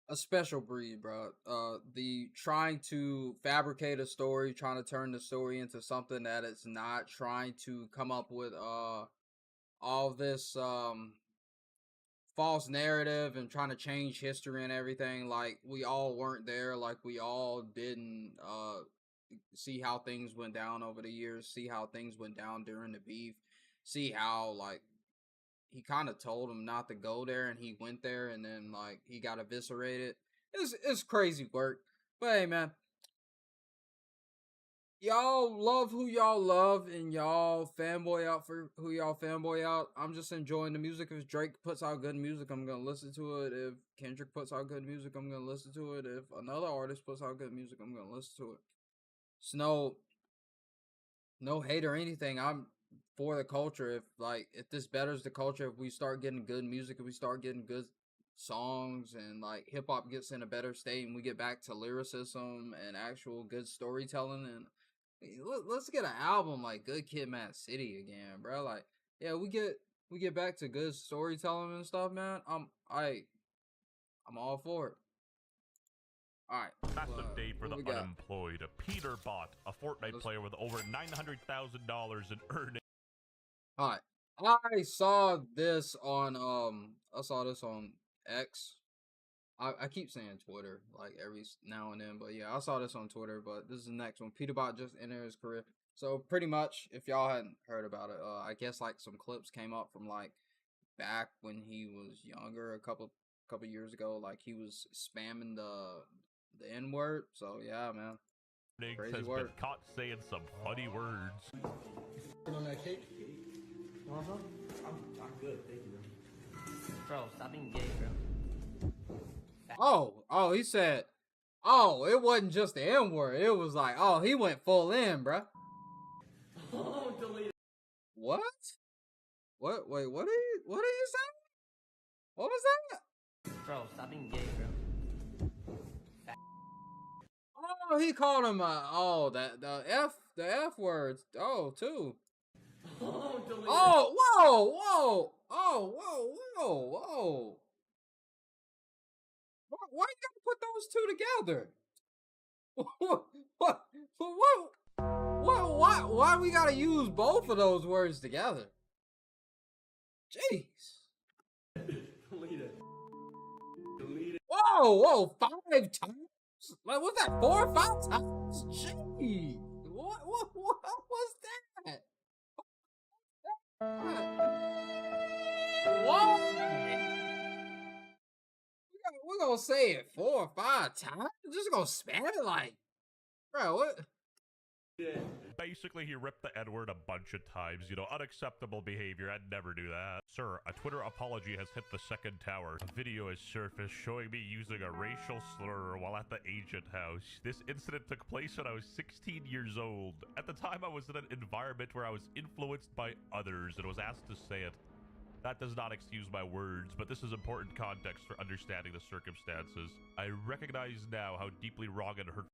a special breed, bro. The trying to fabricate a story, trying to turn the story into something that it's not, trying to come up with all this false narrative and trying to change history and everything. Like we all weren't there, like we all didn't see how things went down over the years, see how things went down during the beef, see how like he kind of told him not to go there and he went there and then like he got eviscerated. It's crazy work. But hey, man, y'all love who y'all love and y'all fanboy out for who y'all fanboy out. I'm just enjoying the music. If Drake puts out good music, I'm gonna listen to it. If Kendrick puts out good music, I'm gonna listen to it. If another artist puts out good music, I'm gonna listen to it. It's no hate or anything. I'm for the culture. If this betters the culture, if we start getting good music, if we start getting good songs and like hip hop gets in a better state and we get back to lyricism and actual good storytelling, and let's get an album like Good Kid, Mad City again, bro. Like, yeah, we get back to good storytelling and stuff, man. I'm all for it. All right.
Massive day for the unemployed. Peter Bot, a Fortnite player with over $900,000 in earnings.
All right. I saw this on X. I keep saying Twitter like every now and then, but yeah, I saw this on Twitter. But this is the next one. Peterbot just entered his career. So pretty much, if y'all hadn't heard about it, I guess like some clips came up from like back when he was younger, a couple years ago. Like he was spamming the N word. So yeah, man. Crazy
Has
word.
been caught saying some funny words.
On that cake? I'm good, thank you, bro.
Bro, stop being gay, bro.
Oh, he said, oh, it wasn't just the N word. It was like, oh, he went full in, bruh.
Oh, delete it.
What? What? Wait, what are you saying? What was that?
Bro, stop being gay, bro.
Oh, he called him the F words. Oh, too.
Oh, delete it.
Oh, whoa. Why you gotta put those two together? What Why we gotta use both of those words together? Jeez.
Delete it. Delete it.
Whoa, 5 times? Like, what's that, 4 or 5 times? Jeez. What was that? What? We're gonna say it 4 or 5 times? Just gonna spam it like, bro, what?
Yeah. Basically, he ripped the N-word a bunch of times. You know, unacceptable behavior. I'd never do that. Sir, a Twitter apology has hit the second tower. A video has surfaced showing me using a racial slur while at the agent house. This incident took place when I was 16 years old. At the time, I was in an environment where I was influenced by others and was asked to say it. That does not excuse my words, but this is important context for understanding the circumstances. I recognize now how deeply wrong and hurtful.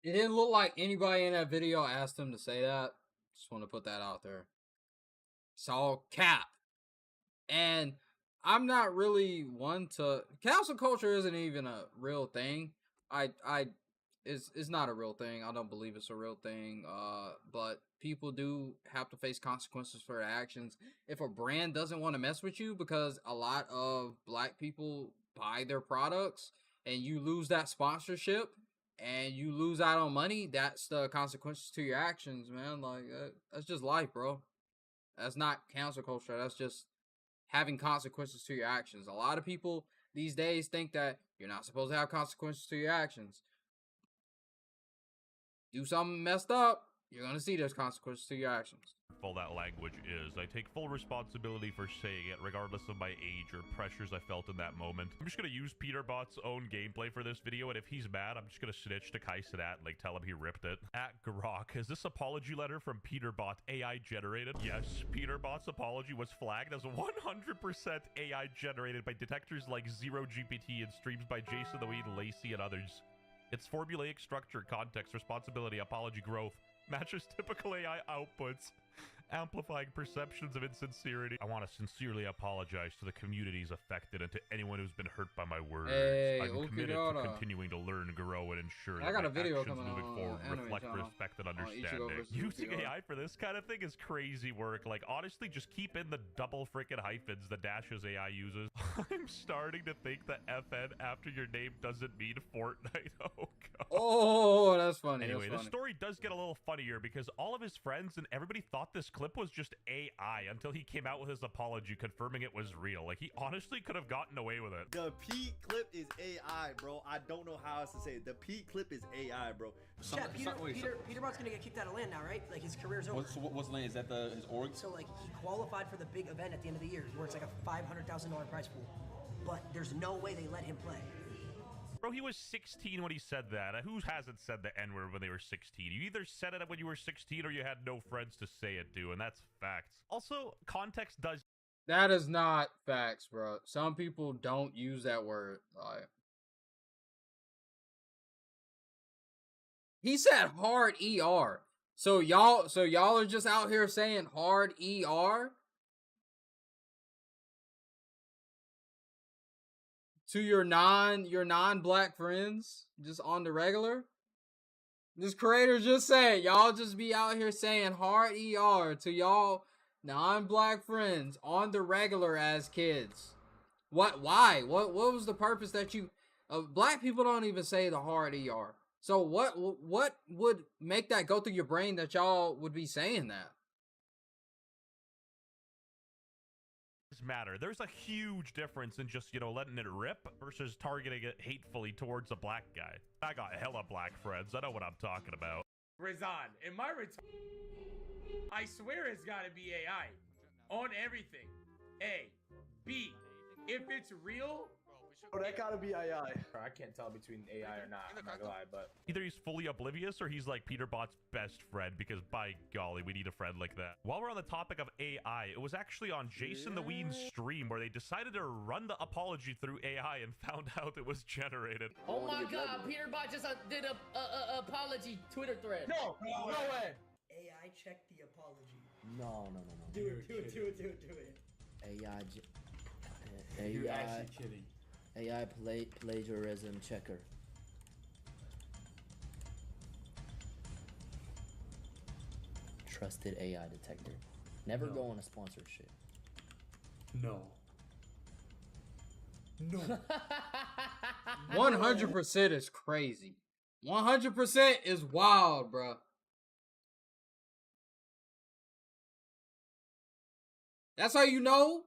It didn't look like anybody in that video asked him to say that. Just want to put that out there. It's all cap. And I'm not really one to... Cancel culture isn't even a real thing. It's not a real thing. I don't believe it's a real thing. But people do have to face consequences for their actions. If a brand doesn't want to mess with you because a lot of black people buy their products and you lose that sponsorship and you lose out on money, that's the consequences to your actions, man. Like, that's just life, bro. That's not cancel culture. That's just having consequences to your actions. A lot of people these days think that you're not supposed to have consequences to your actions. Do something messed up, you're gonna see there's consequences to your actions.
That language is. I take full responsibility for saying it, regardless of my age or pressures I felt in that moment. I'm just gonna use Peterbot's own gameplay for this video, and if he's mad, I'm just gonna snitch to Kai Sadat and like tell him he ripped it. At Grok, is this apology letter from Peterbot AI generated? Yes, Peterbot's apology was flagged as 100% AI generated by detectors like Zero GPT and streams by Jason the Weed, Lacey, and others. Its formulaic structure, context, responsibility, apology, growth matches typical AI outputs, amplifying perceptions of insincerity. I want to sincerely apologize to the communities affected and to anyone who's been hurt by my words.
Hey,
I'm committed to continuing to learn, grow, and ensure that my actions moving forward reflect respect and understanding. Using AI for this kind of thing is crazy work. Like, honestly, just keep in the double freaking hyphens the Dashes AI uses. I'm starting to think that FN after your name doesn't mean Fortnite. Oh, God.
Oh, that's funny.
Anyway,
that's
the story does get a little funnier because all of his friends and everybody thought this clip was just AI until he came out with his apology confirming it was real. Like, he honestly could have gotten away with it.
The Pete clip is AI, bro. I don't know how else to say it. The Pete clip is AI, bro.
Yeah, Peterbot's gonna get kicked out of LAN now, right? Like, his career's over.
What's LAN? Is that his org?
So, like, he qualified for the big event at the end of the year, where it's like a $500,000 prize pool. But there's no way they let him play.
Bro, he was 16 when he said that. Who hasn't said the N-word when they were 16? You either said it when you were 16 or you had no friends to say it to, and that's facts. Also, context does...
That is not facts, bro. Some people don't use that word. Like, he said hard ER. So y'all are just out here saying hard ER? To your non-black friends, just on the regular. This creator's just saying, y'all just be out here saying hard ER to y'all non-black friends on the regular as kids. Why? What was the purpose that you... black people don't even say the hard ER. So what would make that go through your brain that y'all would be saying that?
Matter. There's a huge difference in just, you know, letting it rip versus targeting it hatefully towards a black guy. I got hella black friends. I know what I'm talking about.
Rizan, in my I swear it's gotta be AI. On everything. A. B. If it's real...
Oh, that gotta be AI.
I can't tell between AI or not, I'm not gonna lie, but...
Either he's fully oblivious or he's like Peterbot's best friend, because by golly, we need a friend like that. While we're on the topic of AI, it was actually on Jason the Ween's stream where they decided to run the apology through AI and found out it was generated.
Oh my God, Peterbot just did a apology Twitter thread.
No way.
AI check the apology.
No.
Do it.
You're actually kidding. AI plagiarism checker.
trusted AI detector. Never
No.
go on a sponsorship.
No. No. 100% is crazy. 100% is wild, bro. That's how you know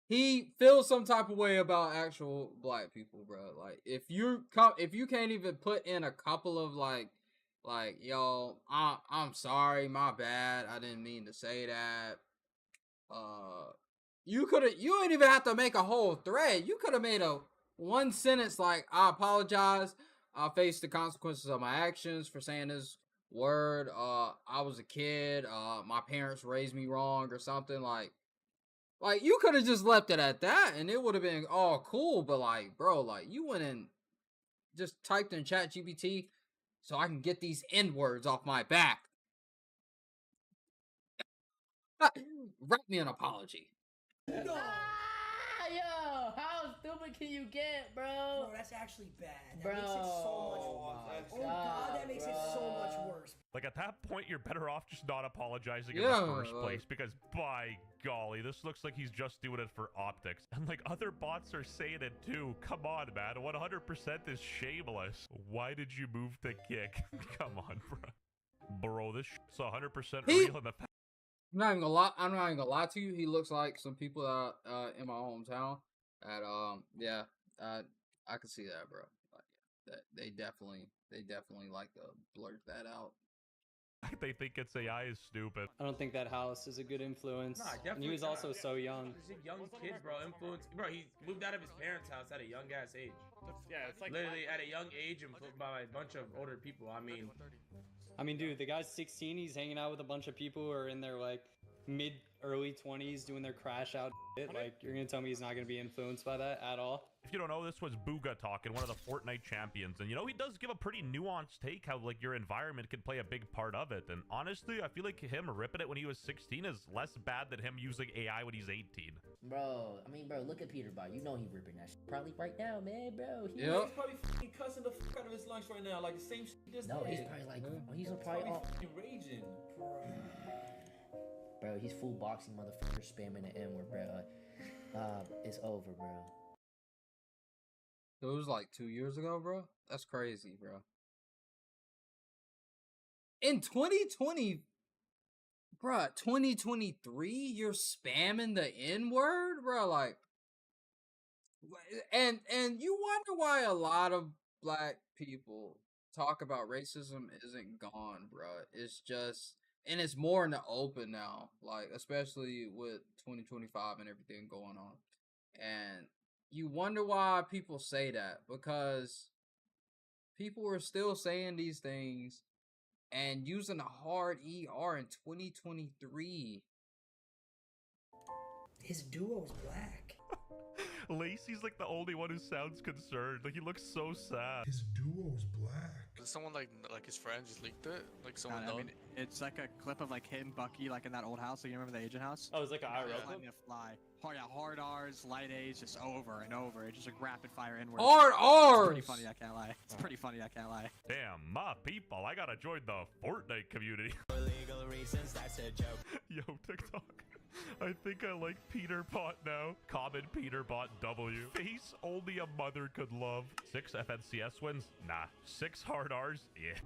he feels some type of way about actual black people, bro. Like if you can't even put in a couple of like yo, I'm sorry, my bad, I didn't mean to say that. You ain't even have to make a whole thread. You could have made a one sentence like, I apologize. I face the consequences of my actions for saying this word. I was a kid. My parents raised me wrong or something like you could have just left it at that and it would have been all cool. But like, bro, like you went and just typed in ChatGPT so I can get these N words off my back. Write me an apology.
No. Yo, how stupid can you get, bro?
Bro, that's actually bad. That
Bro.
makes it so much. Oh God, that makes it so much worse.
Like, at that point, you're better off just not apologizing in
Yeah,
the first place, because, by golly, this looks like he's just doing it for optics. And, like, other bots are saying it, too. Come on, man. 100% is shameless. Why did you move the kick? Come on, bro. Bro, this shit's 100% real in the past.
I'm not even gonna lie to you. He looks like some people that in my hometown. That I can see that, bro. Like, that they definitely like to blurt that out.
They think it's AI is stupid.
I don't think that house is a good influence.
Nah,
and
definitely
he was
not.
also so young.
These are young kids, bro. Influence, bro. He moved out of his parents' house at a young ass age.
Yeah, it's like
literally at a young age and by a bunch of older people. I mean,
dude, the guy's 16. He's hanging out with a bunch of people who are in their like early 20s doing their crash out shit. Like, you're gonna tell me he's not gonna be influenced by that at all?
If you don't know, this was Booga talking, one of the Fortnite champions. And, you know, he does give a pretty nuanced take how, like, your environment can play a big part of it. And honestly, I feel like him ripping it when he was 16 is less bad than him using AI when he's 18.
Bro, I mean, bro, look at Peterbot. You know he ripping that shit. Probably right now, man, bro.
He's probably fucking cussing the fuck out of his lunch right now. Like the same shit he just
No,
did.
he's probably like, he's probably off.
Fucking raging.
Bro, he's full boxing motherfucker spamming the N-word, bro. It's over, bro.
It was like 2 years ago, bro. That's crazy, bro. In 2020, bro, 2023, you're spamming the N-word, bro. Like, and you wonder why a lot of black people talk about racism isn't gone, bro. It's just, and it's more in the open now, like especially with 2025 and everything going on, and you wonder why people say that, because people are still saying these things and using a hard ER in 2023.
His duo's black.
Lacey's like the only one who sounds concerned. Like, he looks so sad.
His duo's black.
Did someone like his friend just leaked it? Like someone known?
I mean, it's like a clip of like him, Bucky, like in that old house. Like, you remember the Agent house?
Oh, it's like an IRL
Letting it fly. Oh yeah, hard R's, light A's, just over and over. It's just like rapid fire inward.
Hard R's!
It's pretty funny, I can't lie. It's pretty funny, I can't lie.
Damn, my people, I gotta join the Fortnite community.
For legal reasons, that's a joke.
Yo, TikTok. I think I like Peterbot now. Common Peterbot W. Face only a mother could love. 6 FNCS wins? Nah. 6 hard R's? Yeah.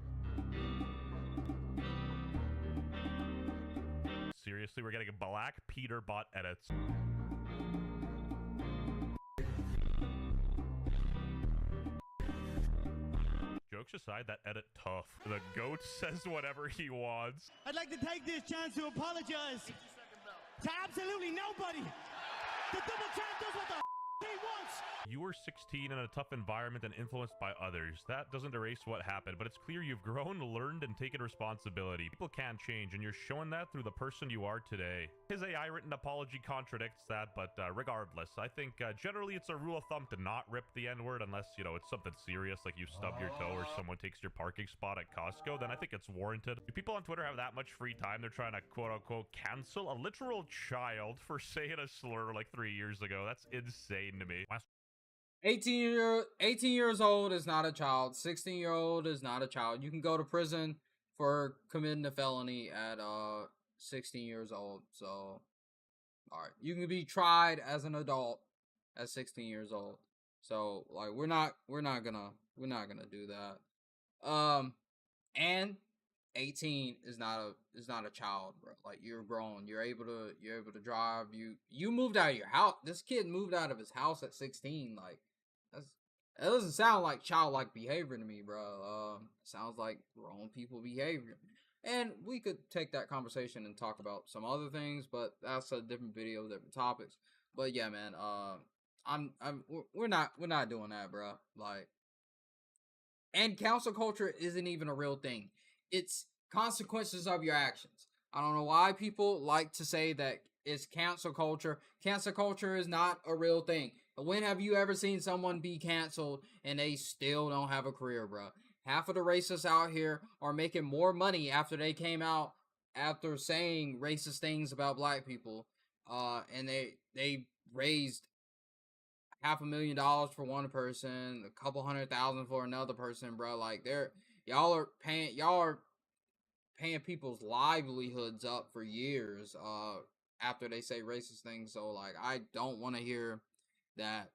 Seriously, we're getting black Peterbot edits. Jokes aside, that edit tough. The goat says whatever he wants.
I'd like to take this chance to apologize to absolutely nobody. The double champ does what the he wants.
You were 16 in a tough environment and influenced by others. That doesn't erase what happened, but it's clear you've grown, learned, and taken responsibility. People can change, and you're showing that through the person you are today. His AI-written apology contradicts that, but regardless, I think generally it's a rule of thumb to not rip the N-word unless, you know, it's something serious, like you stub your toe or someone takes your parking spot at Costco, then I think it's warranted. Do people on Twitter have that much free time they're trying to quote-unquote cancel a literal child for saying a slur like 3 years ago? That's insane to me.
18 years old is not a child. 16-year-old is not a child. You can go to prison for committing a felony at 16 years old. So, all right, you can be tried as an adult at 16 years old. So, like, we're not gonna do that. And 18 is not a child, bro. Like, you're grown. You're able to drive. You moved out of your house. This kid moved out of his house at 16. Like, that doesn't sound like childlike behavior to me, bro. Sounds like grown people behavior. And we could take that conversation and talk about some other things, but that's a different video, different topics. But yeah, man, we're not doing that, bro. Like, and cancel culture isn't even a real thing. It's consequences of your actions. I don't know why people like to say that it's cancel culture. Cancel culture is not a real thing. When have you ever seen someone be canceled and they still don't have a career, bro? Half of the racists out here are making more money after they came out after saying racist things about black people. And they raised $500,000 for one person, a couple $100,000 for another person, bro. Like, y'all are paying people's livelihoods up for years after they say racist things. So, like, I don't want to hear that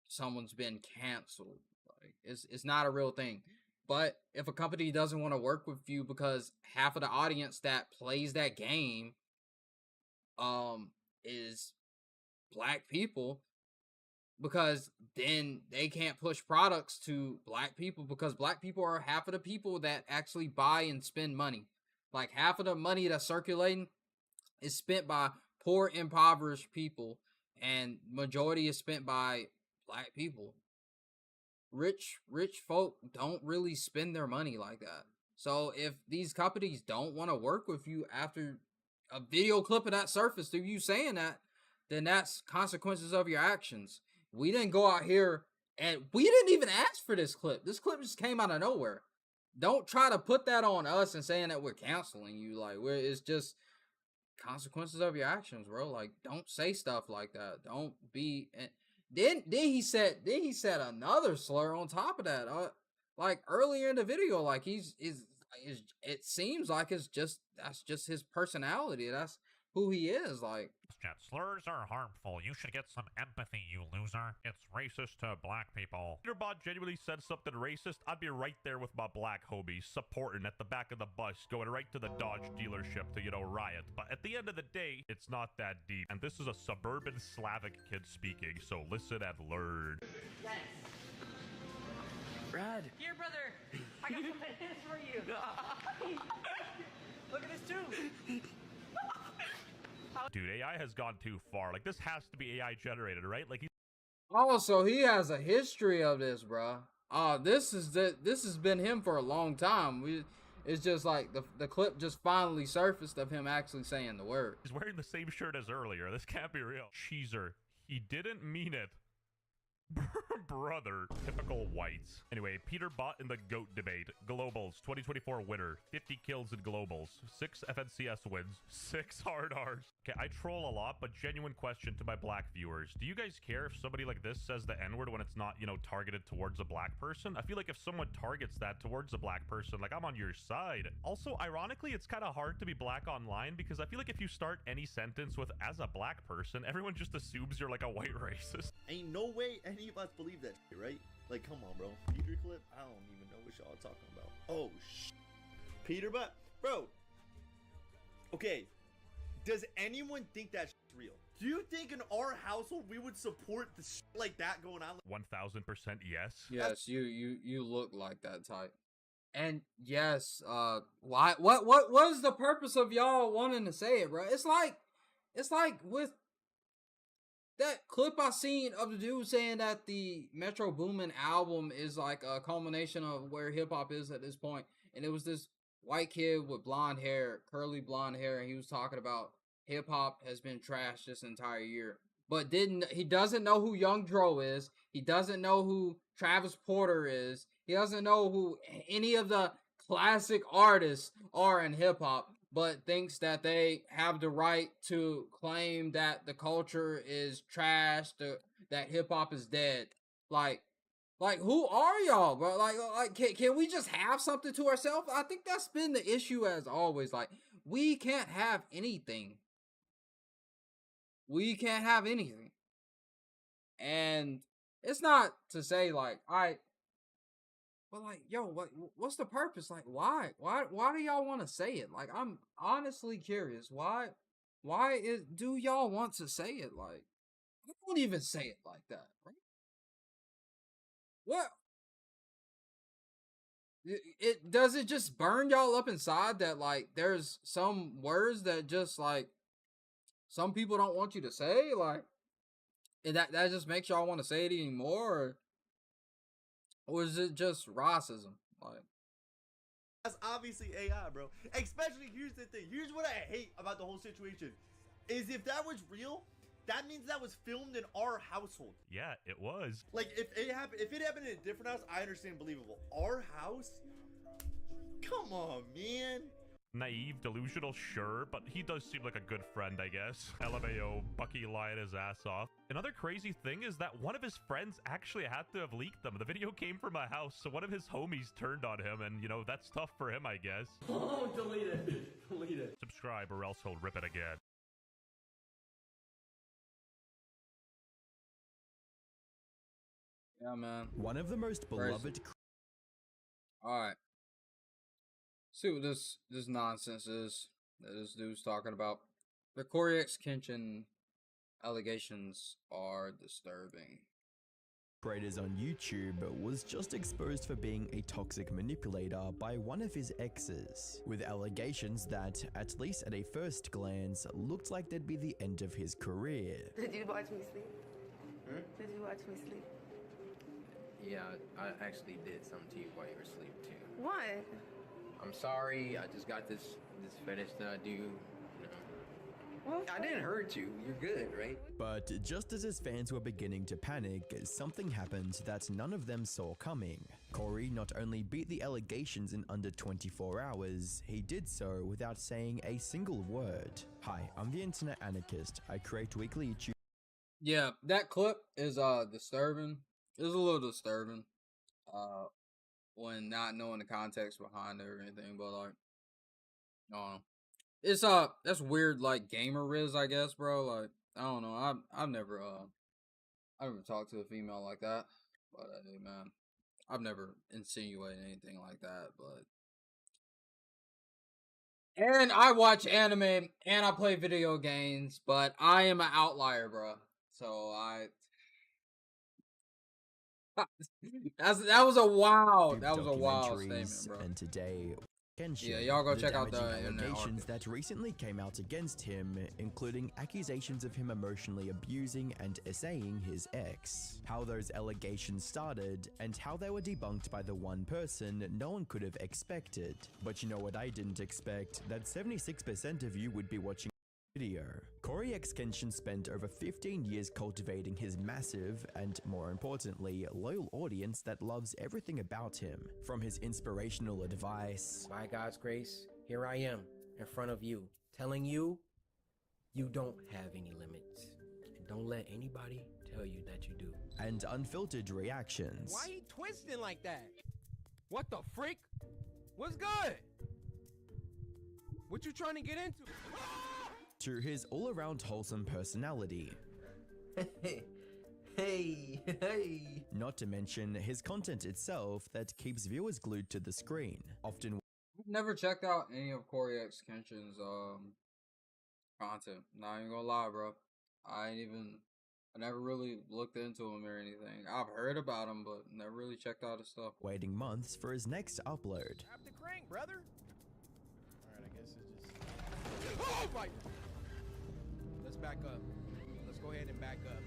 someone's been canceled. Like, it's not a real thing. But if a company doesn't want to work with you because half of the audience that plays that game is black people, because then they can't push products to black people, because black people are half of the people that actually buy and spend money. Like, half of the money that's circulating is spent by poor, impoverished people, and majority is spent by black people. Rich folk don't really spend their money like that. So if these companies don't want to work with you after a video clip of that surface through you saying that, then that's consequences of your actions. We didn't go out here and we didn't even ask for this clip. This clip just came out of nowhere. Don't try to put that on us and saying that we're canceling you. Like, it's just consequences of your actions, bro. Like, don't say stuff like that. Don't be. Then he said another slur on top of that. Like, earlier in the video, like, it seems like that's just his personality. That's who he is. Like,
slurs are harmful. You should get some empathy, you loser. It's racist to black people. If your bot genuinely said something racist, I'd be right there with my black homies, supporting at the back of the bus, going right to the Dodge dealership to, riot. But at the end of the day, it's not that deep. And this is a suburban Slavic kid speaking, so listen and learn.
Yes.
Brad.
Here, brother. I got some bananas for you. Look at this too.
Dude, AI has gone too far. Like, this has to be AI generated, right? Like,
also, he has a history of this, bro. This has been him for a long time. It's just like the clip just finally surfaced of him actually saying the word.
He's wearing the same shirt as earlier. This can't be real. Cheeser. He didn't mean it. Brother. Typical whites. Anyway, Peter bought in the GOAT debate. Globals, 2024 winner. 50 kills in globals. 6 FNCS wins. 6 hard Rs. Okay, I troll a lot, but genuine question to my black viewers. Do you guys care if somebody like this says the N-word when it's not, targeted towards a black person? I feel like if someone targets that towards a black person, like, I'm on your side. Also, ironically, it's kind of hard to be black online, because I feel like if you start any sentence with "as a black person," everyone just assumes you're like a white racist.
Ain't no way any of us believe that shit, right? Like, come on, bro. Peter clip? I don't even know what y'all are talking about. Oh, Peter, but, bro. Okay. Does anyone think that shit's real? Do you think in our household we would support the shit like that going on?
1000% yes.
Yes, you look like that type. And yes, what was the purpose of y'all wanting to say it, bro? It's like with that clip I seen of the dude saying that the Metro Boomin album is like a culmination of where hip hop is at this point, and it was this white kid with blonde hair, curly blonde hair, and he was talking about hip hop has been trashed this entire year. But he doesn't know who Young Dro is. He doesn't know who Travis Porter is. He doesn't know who any of the classic artists are in hip hop, but thinks that they have the right to claim that the culture is trash, that hip hop is dead. Like, Like, who are y'all, bro? Like, can we just have something to ourselves? I think that's been the issue as always. Like, we can't have anything. We can't have anything. And it's not to say like, but like, yo, what's the purpose? Like, why do y'all want to say it? Like, I'm honestly curious. Do y'all want to say it? Like, I don't even say it like that, right? What? It does it just burn y'all up inside that like there's some words that just like some people don't want you to say, like, and that just makes y'all want to say it anymore, or is it just racism? Like,
that's obviously AI, bro. Especially, here's the thing. Here's what I hate about the whole situation. Is if that was real, that means that was filmed in our household.
Yeah, it was.
Like, if it happened in a different house, I understand, believable. Our house? Come on, man.
Naive, delusional, sure, but he does seem like a good friend, I guess. LMAO, Bucky lying his ass off. Another crazy thing is that one of his friends actually had to have leaked them. The video came from my house, so one of his homies turned on him, and, you know, that's tough for him, I guess.
Oh, delete it. Delete it.
Subscribe or else he'll rip it again.
yeah, man.
One of the most beloved.
All right. See what this nonsense is that this dude's talking about. The Corey X Kenshin allegations are disturbing.
Creators on YouTube was just exposed for being a toxic manipulator by one of his exes, with allegations that, at least at a first glance, looked like they'd be the end of his career.
Did you watch me sleep? Did you watch me sleep?
Yeah, I actually did something to you while you were asleep too.
What?
I'm sorry, I just got this fetish that I do, you know.
Well,
I didn't hurt you, you're good, right?
But just as his fans were beginning to panic, something happened that none of them saw coming. Corey not only beat the allegations in under 24 hours, he did so without saying a single word. Hi, I'm the Internet Anarchist. I create weekly YouTube.
Yeah, that clip is disturbing. It's a little disturbing. When not knowing the context behind it or anything, but like, it's that's weird, like gamer riz, I guess, bro. Like, I don't know, I've never talked to a female like that, but hey, man, I've never insinuated anything like that, but. And I watch anime and I play video games, but I am an outlier, bro. So that was a wild statement, bro.
And today, Kenshin,
yeah, y'all go
the
check out the
allegations that recently came out against him, including accusations of him emotionally abusing and essaying his ex. How those allegations started, and how they were debunked by the one person no one could have expected. But you know what I didn't expect? That 76% of you would be watching video. Corey X Kenshin spent over 15 years cultivating his massive and, more importantly, loyal audience that loves everything about him. From his inspirational advice,
by God's grace, here I am in front of you, telling you, you don't have any limits. And don't let anybody tell you that you do.
And unfiltered reactions.
Why you twisting like that? What the freak? What's good? What you trying to get into?
To his all-around wholesome personality.
Hey.
Not to mention his content itself that keeps viewers glued to the screen. Often
I've never checked out any of Corey X Kenshin's content. Not even gonna lie, bro. I never really looked into him or anything. I've heard about him, but never really checked out his stuff.
Waiting months for his next upload.
Tap the crank, brother. Alright, I guess it's just... Oh my... Let's back up. Let's go ahead and back up.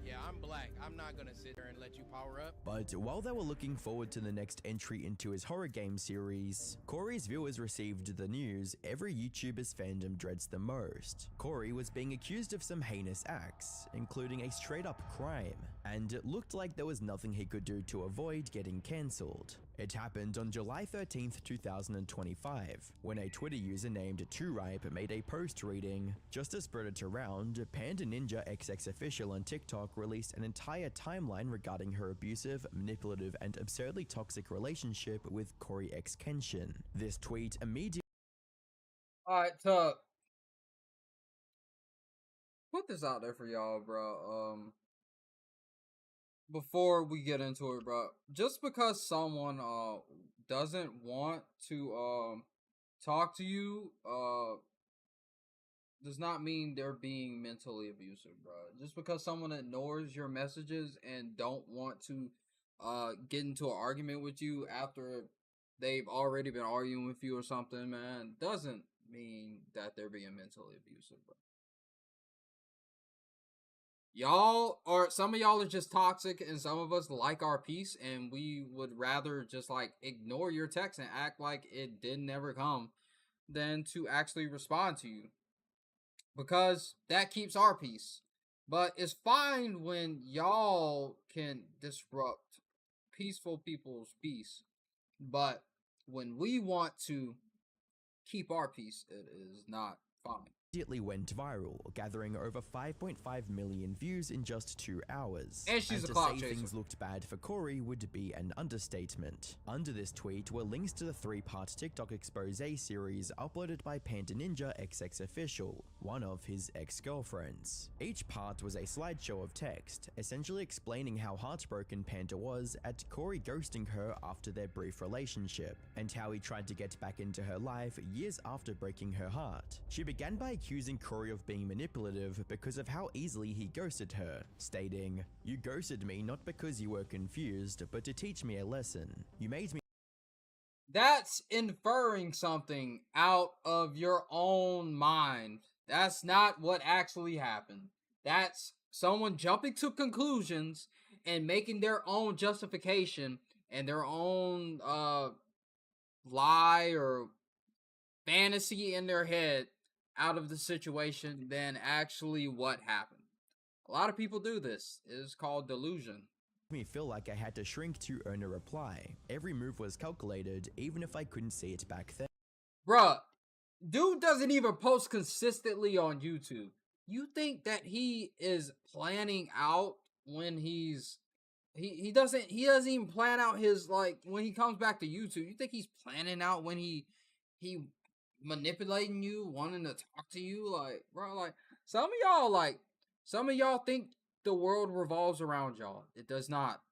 Yeah, I'm black. I'm not gonna sit there and let you power up.
But while they were looking forward to the next entry into his horror game series, Corey's viewers received the news every YouTuber's fandom dreads the most. Corey was being accused of some heinous acts, including a straight-up crime, and it looked like there was nothing he could do to avoid getting cancelled. It happened on July 13th, 2025, when a Twitter user named TrueRipe made a post reading, "Just to spread it around, Panda Ninja XX official on TikTok released an entire timeline regarding her abusive, manipulative, and absurdly toxic relationship with Corey X Kenshin." This tweet immediately
Alright, to put this out there for y'all, bro. Before we get into it, bro, just because someone doesn't want to talk to you does not mean they're being mentally abusive, bro. Just because someone ignores your messages and don't want to get into an argument with you after they've already been arguing with you or something, man, doesn't mean that they're being mentally abusive, bro. Some of y'all are just toxic, and some of us like our peace, and we would rather just like ignore your text and act like it didn't ever come than to actually respond to you, because that keeps our peace. But it's fine when y'all can disrupt peaceful people's peace, but when we want to keep our peace, it is not fine.
went viral, gathering over 5.5 million views in just 2 hours.
And she's a
to
clout
say
chaser.
things looked bad for Corey would be an understatement. Under this tweet were links to the 3-part TikTok expose series uploaded by Panda Ninja XX Official, one of his ex-girlfriends. Each part was a slideshow of text, essentially explaining how heartbroken Panda was at Corey ghosting her after their brief relationship, and how he tried to get back into her life years after breaking her heart. She began by accusing Corey of being manipulative because of how easily he ghosted her, stating, "You ghosted me not because you were confused, but to teach me a lesson. You made me..."
That's inferring something out of your own mind. That's not what actually happened. That's someone jumping to conclusions and making their own justification and their own lie or fantasy in their head out of the situation than actually what happened. A lot of people do this. It is called delusion.
Me feel like I had to shrink to earn a reply. Every move was calculated, even if I couldn't see it back then.
Bruh, dude doesn't even post consistently on YouTube. You think that he is planning out when he doesn't even plan out his, like, when he comes back to YouTube. You think he's planning out when he manipulating you, wanting to talk to you? Like, bro, like, some of y'all think the world revolves around y'all. It does not.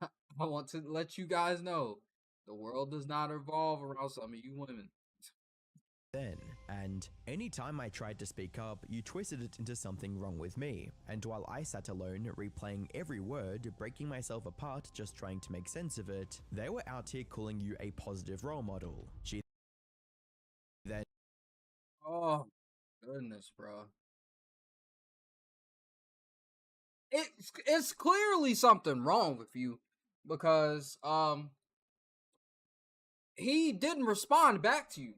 I want to let you guys know, the world does not revolve around some of you women.
And anytime I tried to speak up, you twisted it into something wrong with me. And while I sat alone, replaying every word, breaking myself apart just trying to make sense of it, they were out here calling you a positive role model. She then...
Oh, goodness, bro. It's clearly something wrong with you, because he didn't respond back to you.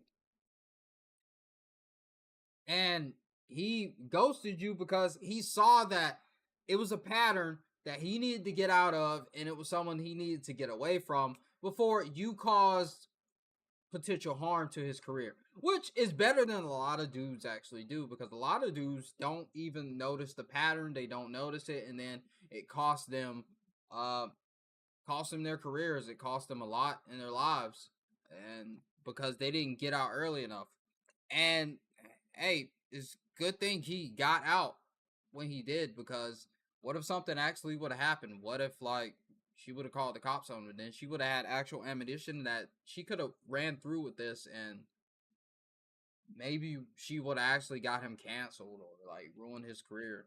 And he ghosted you because he saw that it was a pattern that he needed to get out of, and it was someone he needed to get away from before you caused potential harm to his career, which is better than a lot of dudes actually do, because a lot of dudes don't even notice the pattern. They don't notice it, and then it costs them their careers. It cost them a lot in their lives, and because they didn't get out early enough. And hey, it's a good thing he got out when he did, because what if something actually would have happened? What if, like, she would have called the cops on her? Then she would have had actual ammunition that she could have ran through with this, and maybe she would have actually got him canceled or, like, ruined his career.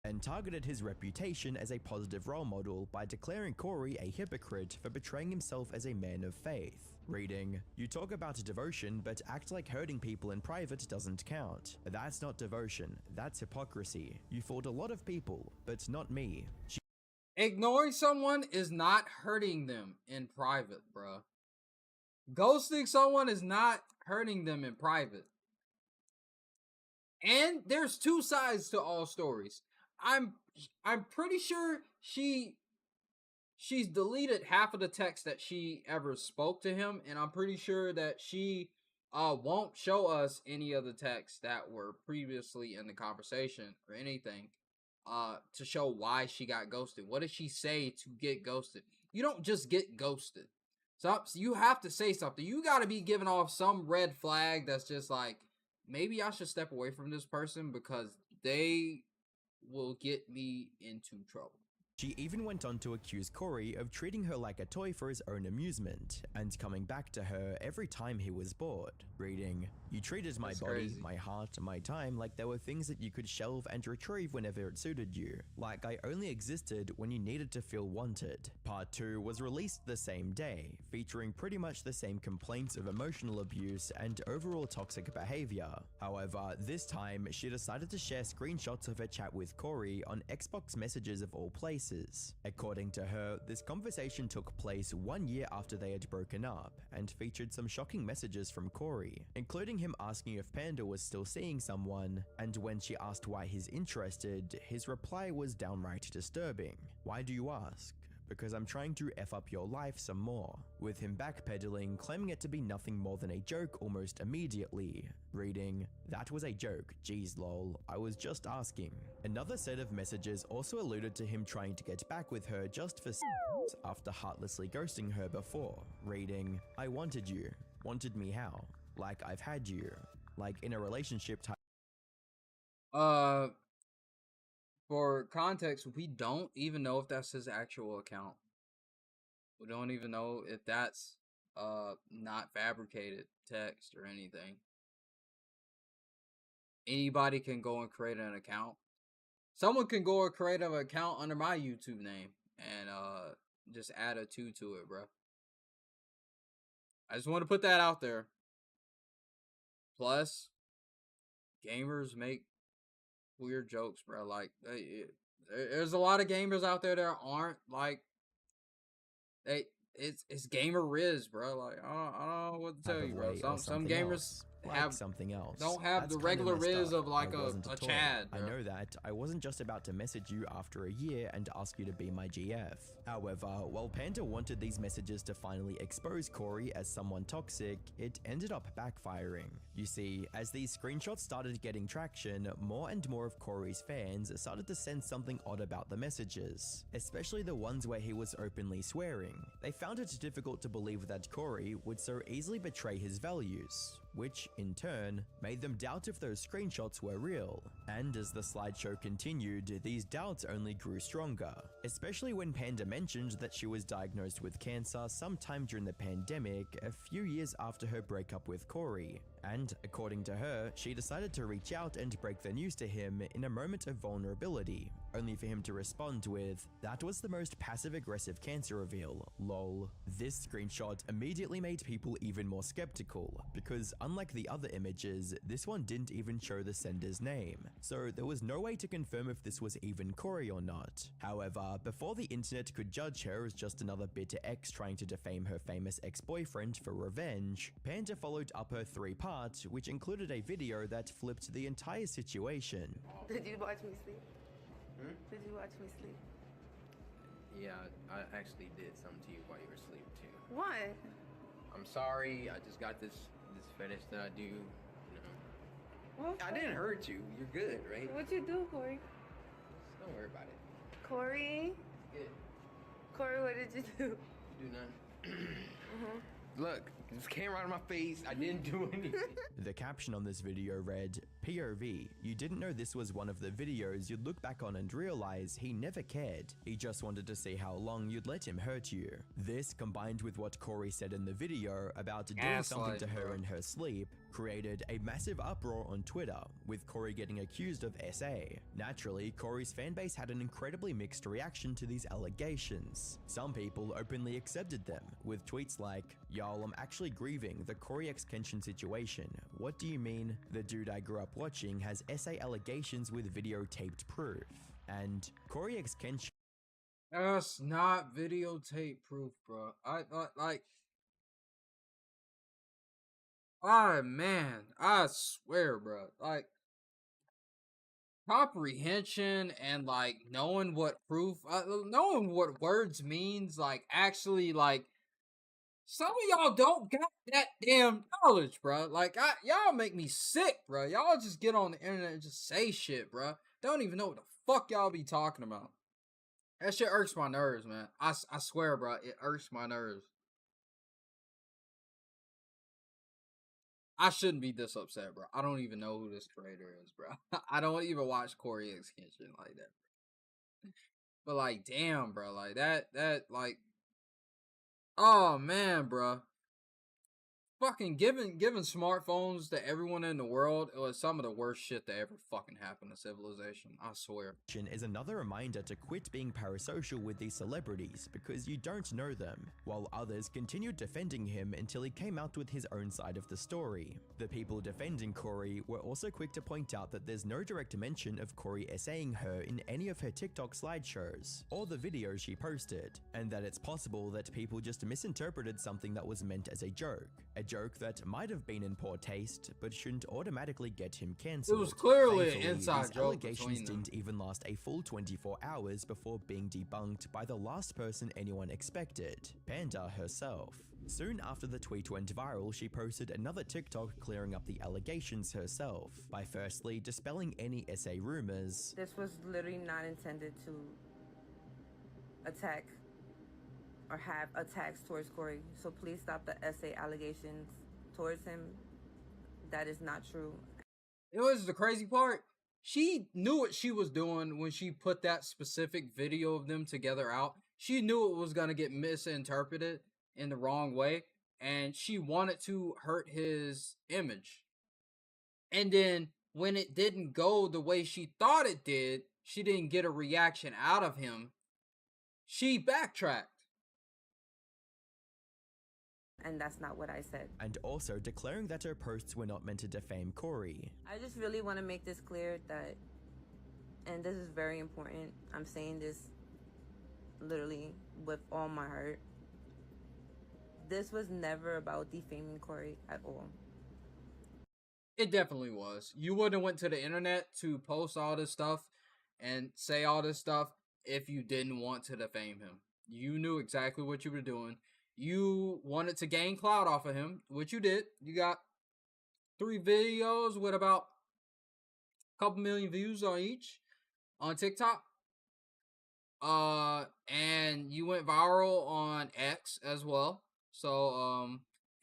And targeted his reputation as a positive role model by declaring Corey a hypocrite for betraying himself as a man of faith. Reading, "You talk about devotion, but act like hurting people in private doesn't count. That's not devotion, that's hypocrisy. You fooled a lot of people, but not me."
Ignoring someone is not hurting them in private, bruh. Ghosting someone is not hurting them in private. And there's two sides to all stories. I'm pretty sure she she's deleted half of the text that she ever spoke to him, and I'm pretty sure that she won't show us any of the texts that were previously in the conversation or anything to show why she got ghosted. What did she say to get ghosted? You don't just get ghosted. So you have to say something. You got to be giving off some red flag that's just like, maybe I should step away from this person because they will get me into trouble.
She even went on to accuse Corey of treating her like a toy for his own amusement, and coming back to her every time he was bored, reading, "You treated my body,
crazy.
my heart, my time like there were things that you could shelve and retrieve whenever it suited you, like I only existed when you needed to feel wanted." Part 2 was released the same day, featuring pretty much the same complaints of emotional abuse and overall toxic behavior. However, this time, she decided to share screenshots of her chat with Corey on Xbox Messages of all places. According to her, this conversation took place 1 year after they had broken up and featured some shocking messages from Corey, including him asking if Panda was still seeing someone, and when she asked why he's interested, his reply was downright disturbing. "Why do you ask?" "Because I'm trying to F up your life some more," with him backpedaling, claiming it to be nothing more than a joke almost immediately, reading, "That was a joke, geez lol, I was just asking." Another set of messages also alluded to him trying to get back with her just for after heartlessly ghosting her before, reading, "I wanted you. Wanted me how? Like I've had you. Like in a relationship type."
For context, we don't even know if that's his actual account. We don't even know if that's not fabricated text or anything. Anybody can go and create an account. Someone can go and create an account under my YouTube name and just add a 2 to it, bro. I just want to put that out there. Plus, gamers make weird jokes, bro. Like, there's a lot of gamers out there that aren't like, it's gamer riz, bro. Like, I don't know what to tell you, bro. Some gamers have
something else.
don't have
That's
the
kinda
regular
messed
riz
up.
of like
I wasn't
a
toy.
Chad,
I
bro.
know that. I wasn't just about to message you after a year and ask you to be my GF. However, while Panda wanted these messages to finally expose Corey as someone toxic, it ended up backfiring. You see, as these screenshots started getting traction, more and more of Corey's fans started to sense something odd about the messages, especially the ones where he was openly swearing. They found it difficult to believe that Corey would so easily betray his values, which, in turn, made them doubt if those screenshots were real. And as the slideshow continued, these doubts only grew stronger, especially when Panda mentioned that she was diagnosed with cancer sometime during the pandemic, a few years after her breakup with Corey. And, according to her, she decided to reach out and break the news to him in a moment of vulnerability, only for him to respond with, "That was the most passive-aggressive cancer reveal, lol." This screenshot immediately made people even more skeptical, because unlike the other images, this one didn't even show the sender's name, so there was no way to confirm if this was even Corey or not. However, before the internet could judge her as just another bitter ex trying to defame her famous ex-boyfriend for revenge, Panda followed up her 3-part, which included a video that flipped the entire situation.
Did you watch me sleep? Did you watch me sleep?
Yeah, I actually did something to you while you were asleep too.
What?
I'm sorry. I just got this fetish that I do. You know.
What?
I didn't hurt you. You're good, right?
What'd you do, Corey?
Don't worry about it.
Corey?
Good.
Corey, what did you do?
You do nothing. Look, this came right in my face. I didn't do anything.
The caption on this video read, "POV, you didn't know this was one of the videos you'd look back on and realize he never cared. He just wanted to see how long you'd let him hurt you." This, combined with what Corey said in the video about doing something to her in her sleep, created a massive uproar on Twitter, with Corey getting accused of SA. Naturally, Corey's fanbase had an incredibly mixed reaction to these allegations. Some people openly accepted them, with tweets like, "Y'all, I'm actually grieving the Corey X Kenshin situation. What do you mean? The dude I grew up watching has SA allegations with videotaped proof." And Corey X Kenshin.
That's not videotape proof, bro. I like. Oh man, I swear, bro. Like, comprehension and like knowing what knowing what words means, like actually like some of y'all don't got that damn knowledge, bro. Like y'all make me sick, bro. Y'all just get on the internet and just say shit, bro. Don't even know what the fuck y'all be talking about. That shit irks my nerves, man. I swear, bro, it irks my nerves. I shouldn't be this upset, bro. I don't even know who this creator is, bro. I don't even watch Corey X Kenshin like that. But like, damn, bro, like that, like, oh man, bro. Fucking giving smartphones to everyone in the world, it was some of the worst shit that ever fucking happened to civilization. I swear.
Is another reminder to quit being parasocial with these celebrities because you don't know them, while others continued defending him until he came out with his own side of the story. The people defending Corey were also quick to point out that there's no direct mention of Corey essaying her in any of her TikTok slideshows or the videos she posted, and that it's possible that people just misinterpreted something that was meant as a joke that might have been in poor taste, but shouldn't automatically get him cancelled.
It was clearly
Thankfully,
an inside
these
joke.
allegations didn't even last a full 24 hours before being debunked by the last person anyone expected, Panda herself. Soon after the tweet went viral, she posted another TikTok clearing up the allegations herself, by firstly dispelling any essay rumors.
This was literally not intended to attack or have attacks towards Corey. So please stop the essay allegations towards him. That is not true.
It was the crazy part. She knew what she was doing when she put that specific video of them together out. She knew it was going to get misinterpreted in the wrong way, and she wanted to hurt his image. And then when it didn't go the way she thought it did, she didn't get a reaction out of him, she backtracked.
And that's not what I said.
And also declaring that her posts were not meant to defame Corey.
I just really want to make this clear that, and this is very important, I'm saying this literally with all my heart, this was never about defaming Corey at all.
It definitely was. You wouldn't have went to the internet to post all this stuff and say all this stuff if you didn't want to defame him. You knew exactly what you were doing. You wanted to gain clout off of him, which you did. You got 3 videos with about a couple million views on each on TikTok. And you went viral on X as well. So,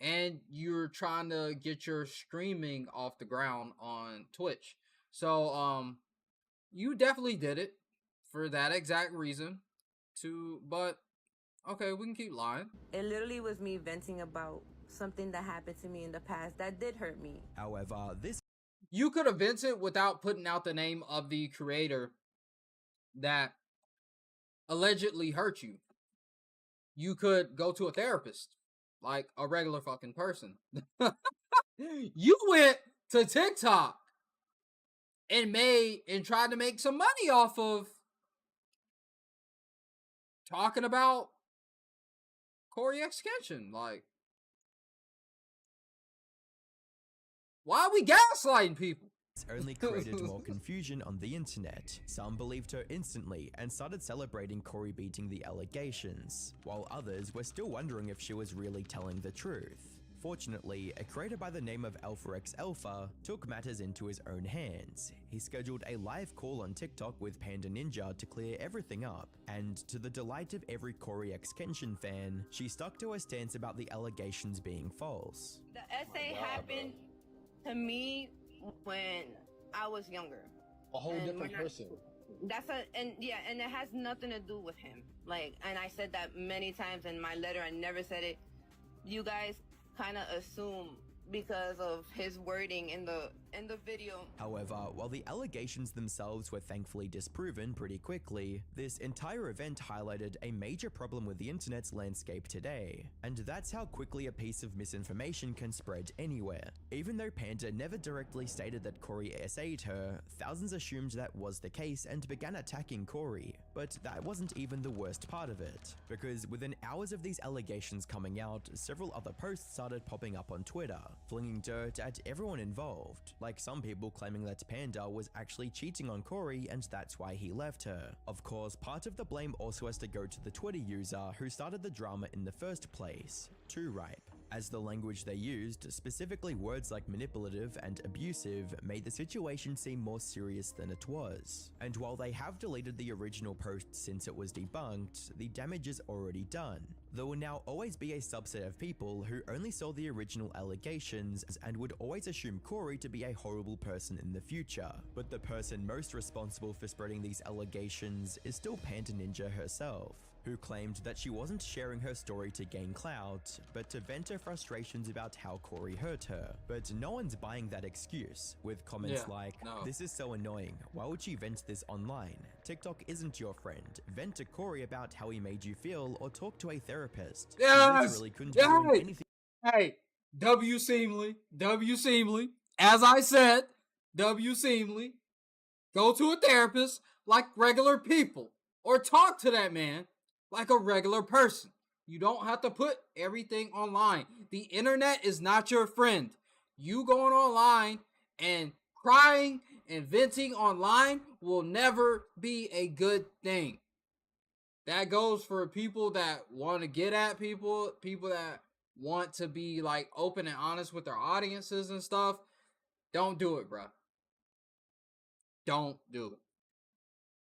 and you're trying to get your streaming off the ground on Twitch. So, you definitely did it for that exact reason. But okay, we can keep lying.
It literally was me venting about something that happened to me in the past that did hurt me.
However,
you could have vented without putting out the name of the creator that allegedly hurt you. You could go to a therapist, like a regular fucking person. You went to TikTok and tried to make some money off of talking about Corey X Kenshin. Like, why are we gaslighting people?
Only created more confusion on the internet. Some believed her instantly and started celebrating Corey beating the allegations, while others were still wondering if she was really telling the truth. Fortunately, a creator by the name of AlphaX Alpha took matters into his own hands. He scheduled a live call on TikTok with Panda Ninja to clear everything up, and to the delight of every Corey X Kenshin fan, she stuck to her stance about the allegations being false.
The essay happened to me when I was younger.
A whole different person.
And it has nothing to do with him. Like, and I said that many times in my letter. I never said it. You guys kind of assume because of his wording in the video.
However, while the allegations themselves were thankfully disproven pretty quickly, this entire event highlighted a major problem with the internet's landscape today. And that's how quickly a piece of misinformation can spread anywhere. Even though Panda never directly stated that Corey essayed her, thousands assumed that was the case and began attacking Corey. But that wasn't even the worst part of it, because within hours of these allegations coming out, several other posts started popping up on Twitter, flinging dirt at everyone involved, like some people claiming that Panda was actually cheating on Corey and that's why he left her. Of course, part of the blame also has to go to the Twitter user who started the drama in the first place, Too Ripe, as the language they used, specifically words like manipulative and abusive, made the situation seem more serious than it was. And while they have deleted the original post since it was debunked, the damage is already done. There will now always be a subset of people who only saw the original allegations and would always assume Corey to be a horrible person in the future. But the person most responsible for spreading these allegations is still Panda Ninja herself, who claimed that she wasn't sharing her story to gain clout, but to vent her frustrations about how Corey hurt her. But no one's buying that excuse, with comments like, "This is so annoying, why would she vent this online? TikTok isn't your friend. Vent to Corey about how he made you feel or talk to a therapist." She literally couldn't be doing anything.
Hey, W Seemly. As I said, W Seemly. Go to a therapist like regular people, or talk to that man like a regular person. You don't have to put everything online. The internet is not your friend. You going online and crying and venting online will never be a good thing. That goes for people that want to get at people that want to be like open and honest with their audiences and stuff. Don't do it, bro. Don't do it.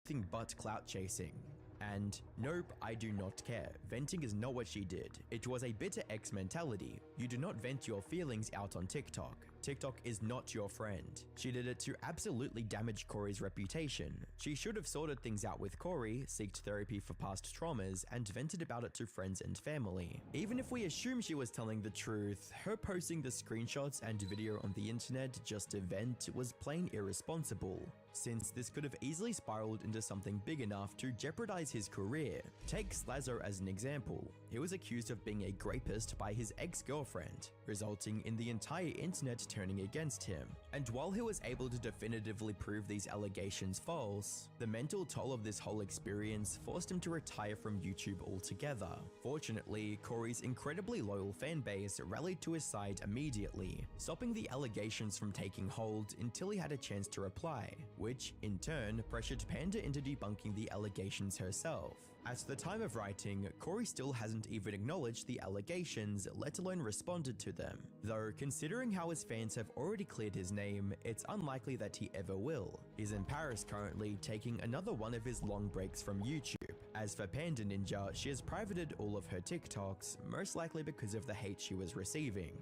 Anything but clout chasing. And nope, I do not care. Venting is not what she did. It was a bitter ex mentality. You do not vent your feelings out on TikTok. TikTok is not your friend. She did it to absolutely damage Corey's reputation. She should have sorted things out with Corey, sought therapy for past traumas, and vented about it to friends and family. Even if we assume she was telling the truth, her posting the screenshots and video on the internet just to vent was plain irresponsible, since this could have easily spiraled into something big enough to jeopardize his career. Take Slazzo as an example. He was accused of being a rapist by his ex-girlfriend, resulting in the entire internet turning against him. And while he was able to definitively prove these allegations false, the mental toll of this whole experience forced him to retire from YouTube altogether. Fortunately, Corey's incredibly loyal fanbase rallied to his side immediately, stopping the allegations from taking hold until he had a chance to reply, which in turn pressured Panda into debunking the allegations herself. At the time of writing, Corey still hasn't even acknowledged the allegations, let alone responded to them. Though, considering how his fans have already cleared his name, it's unlikely that he ever will. He's in Paris currently, taking another one of his long breaks from YouTube. As for Panda Ninja, she has privated all of her TikToks, most likely because of the hate she was receiving.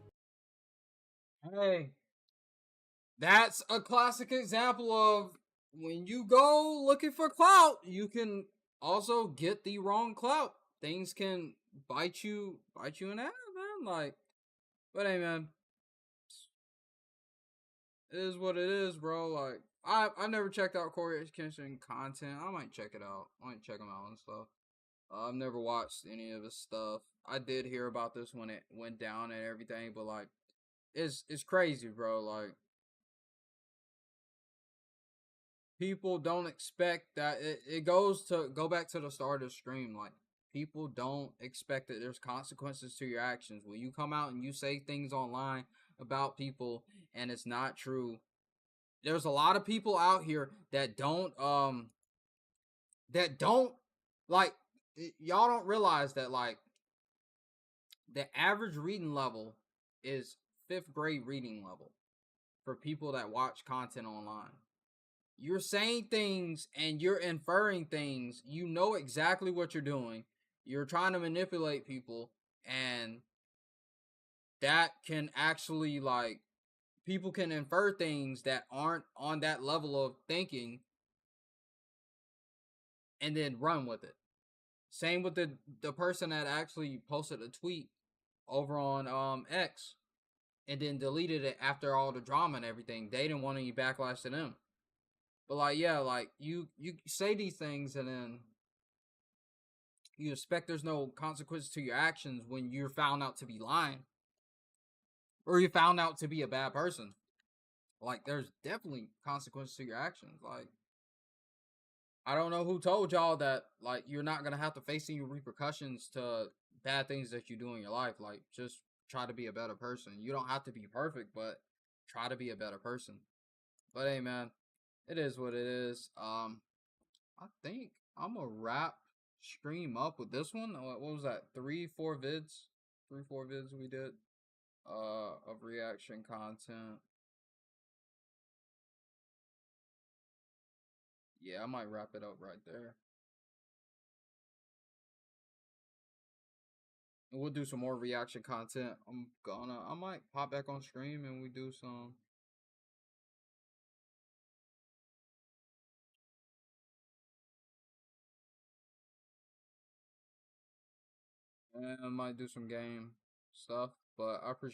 Hey, that's a classic example of when you go looking for clout, you can also get the wrong clout. Things can bite you in the ass, man. Like, but hey, man, it is what it is, bro. Like, I never checked out Corey Kitchen content. I might check it out. I might check him out and stuff. I've never watched any of his stuff. I did hear about this when it went down and everything, but like, it's crazy, bro. Like, people don't expect that. It go back to the start of the stream. Like, people don't expect that there's consequences to your actions. When you come out and you say things online about people and it's not true, there's a lot of people out here that don't like, y'all don't realize that like the average reading level is 5th grade reading level for people that watch content online. You're saying things and you're inferring things. You know exactly what you're doing. You're trying to manipulate people, and that can actually, like, people can infer things that aren't on that level of thinking and then run with it. Same with the person that actually posted a tweet over on X and then deleted it after all the drama and everything. They didn't want any backlash to them. But like, yeah, like you say these things and then you expect there's no consequences to your actions when you're found out to be lying or you're found out to be a bad person. Like, there's definitely consequences to your actions. Like, I don't know who told y'all that, like, you're not gonna have to face any repercussions to bad things that you do in your life. Like, just try to be a better person. You don't have to be perfect, but try to be a better person. But hey, man, it is what it is. I think I'm gonna wrap stream up with this one. What was that? 3-4 vids? 3-4 vids we did of reaction content. Yeah, I might wrap it up right there. And we'll do some more reaction content. I might pop back on stream and we do some. And I might do some game stuff, but I appreciate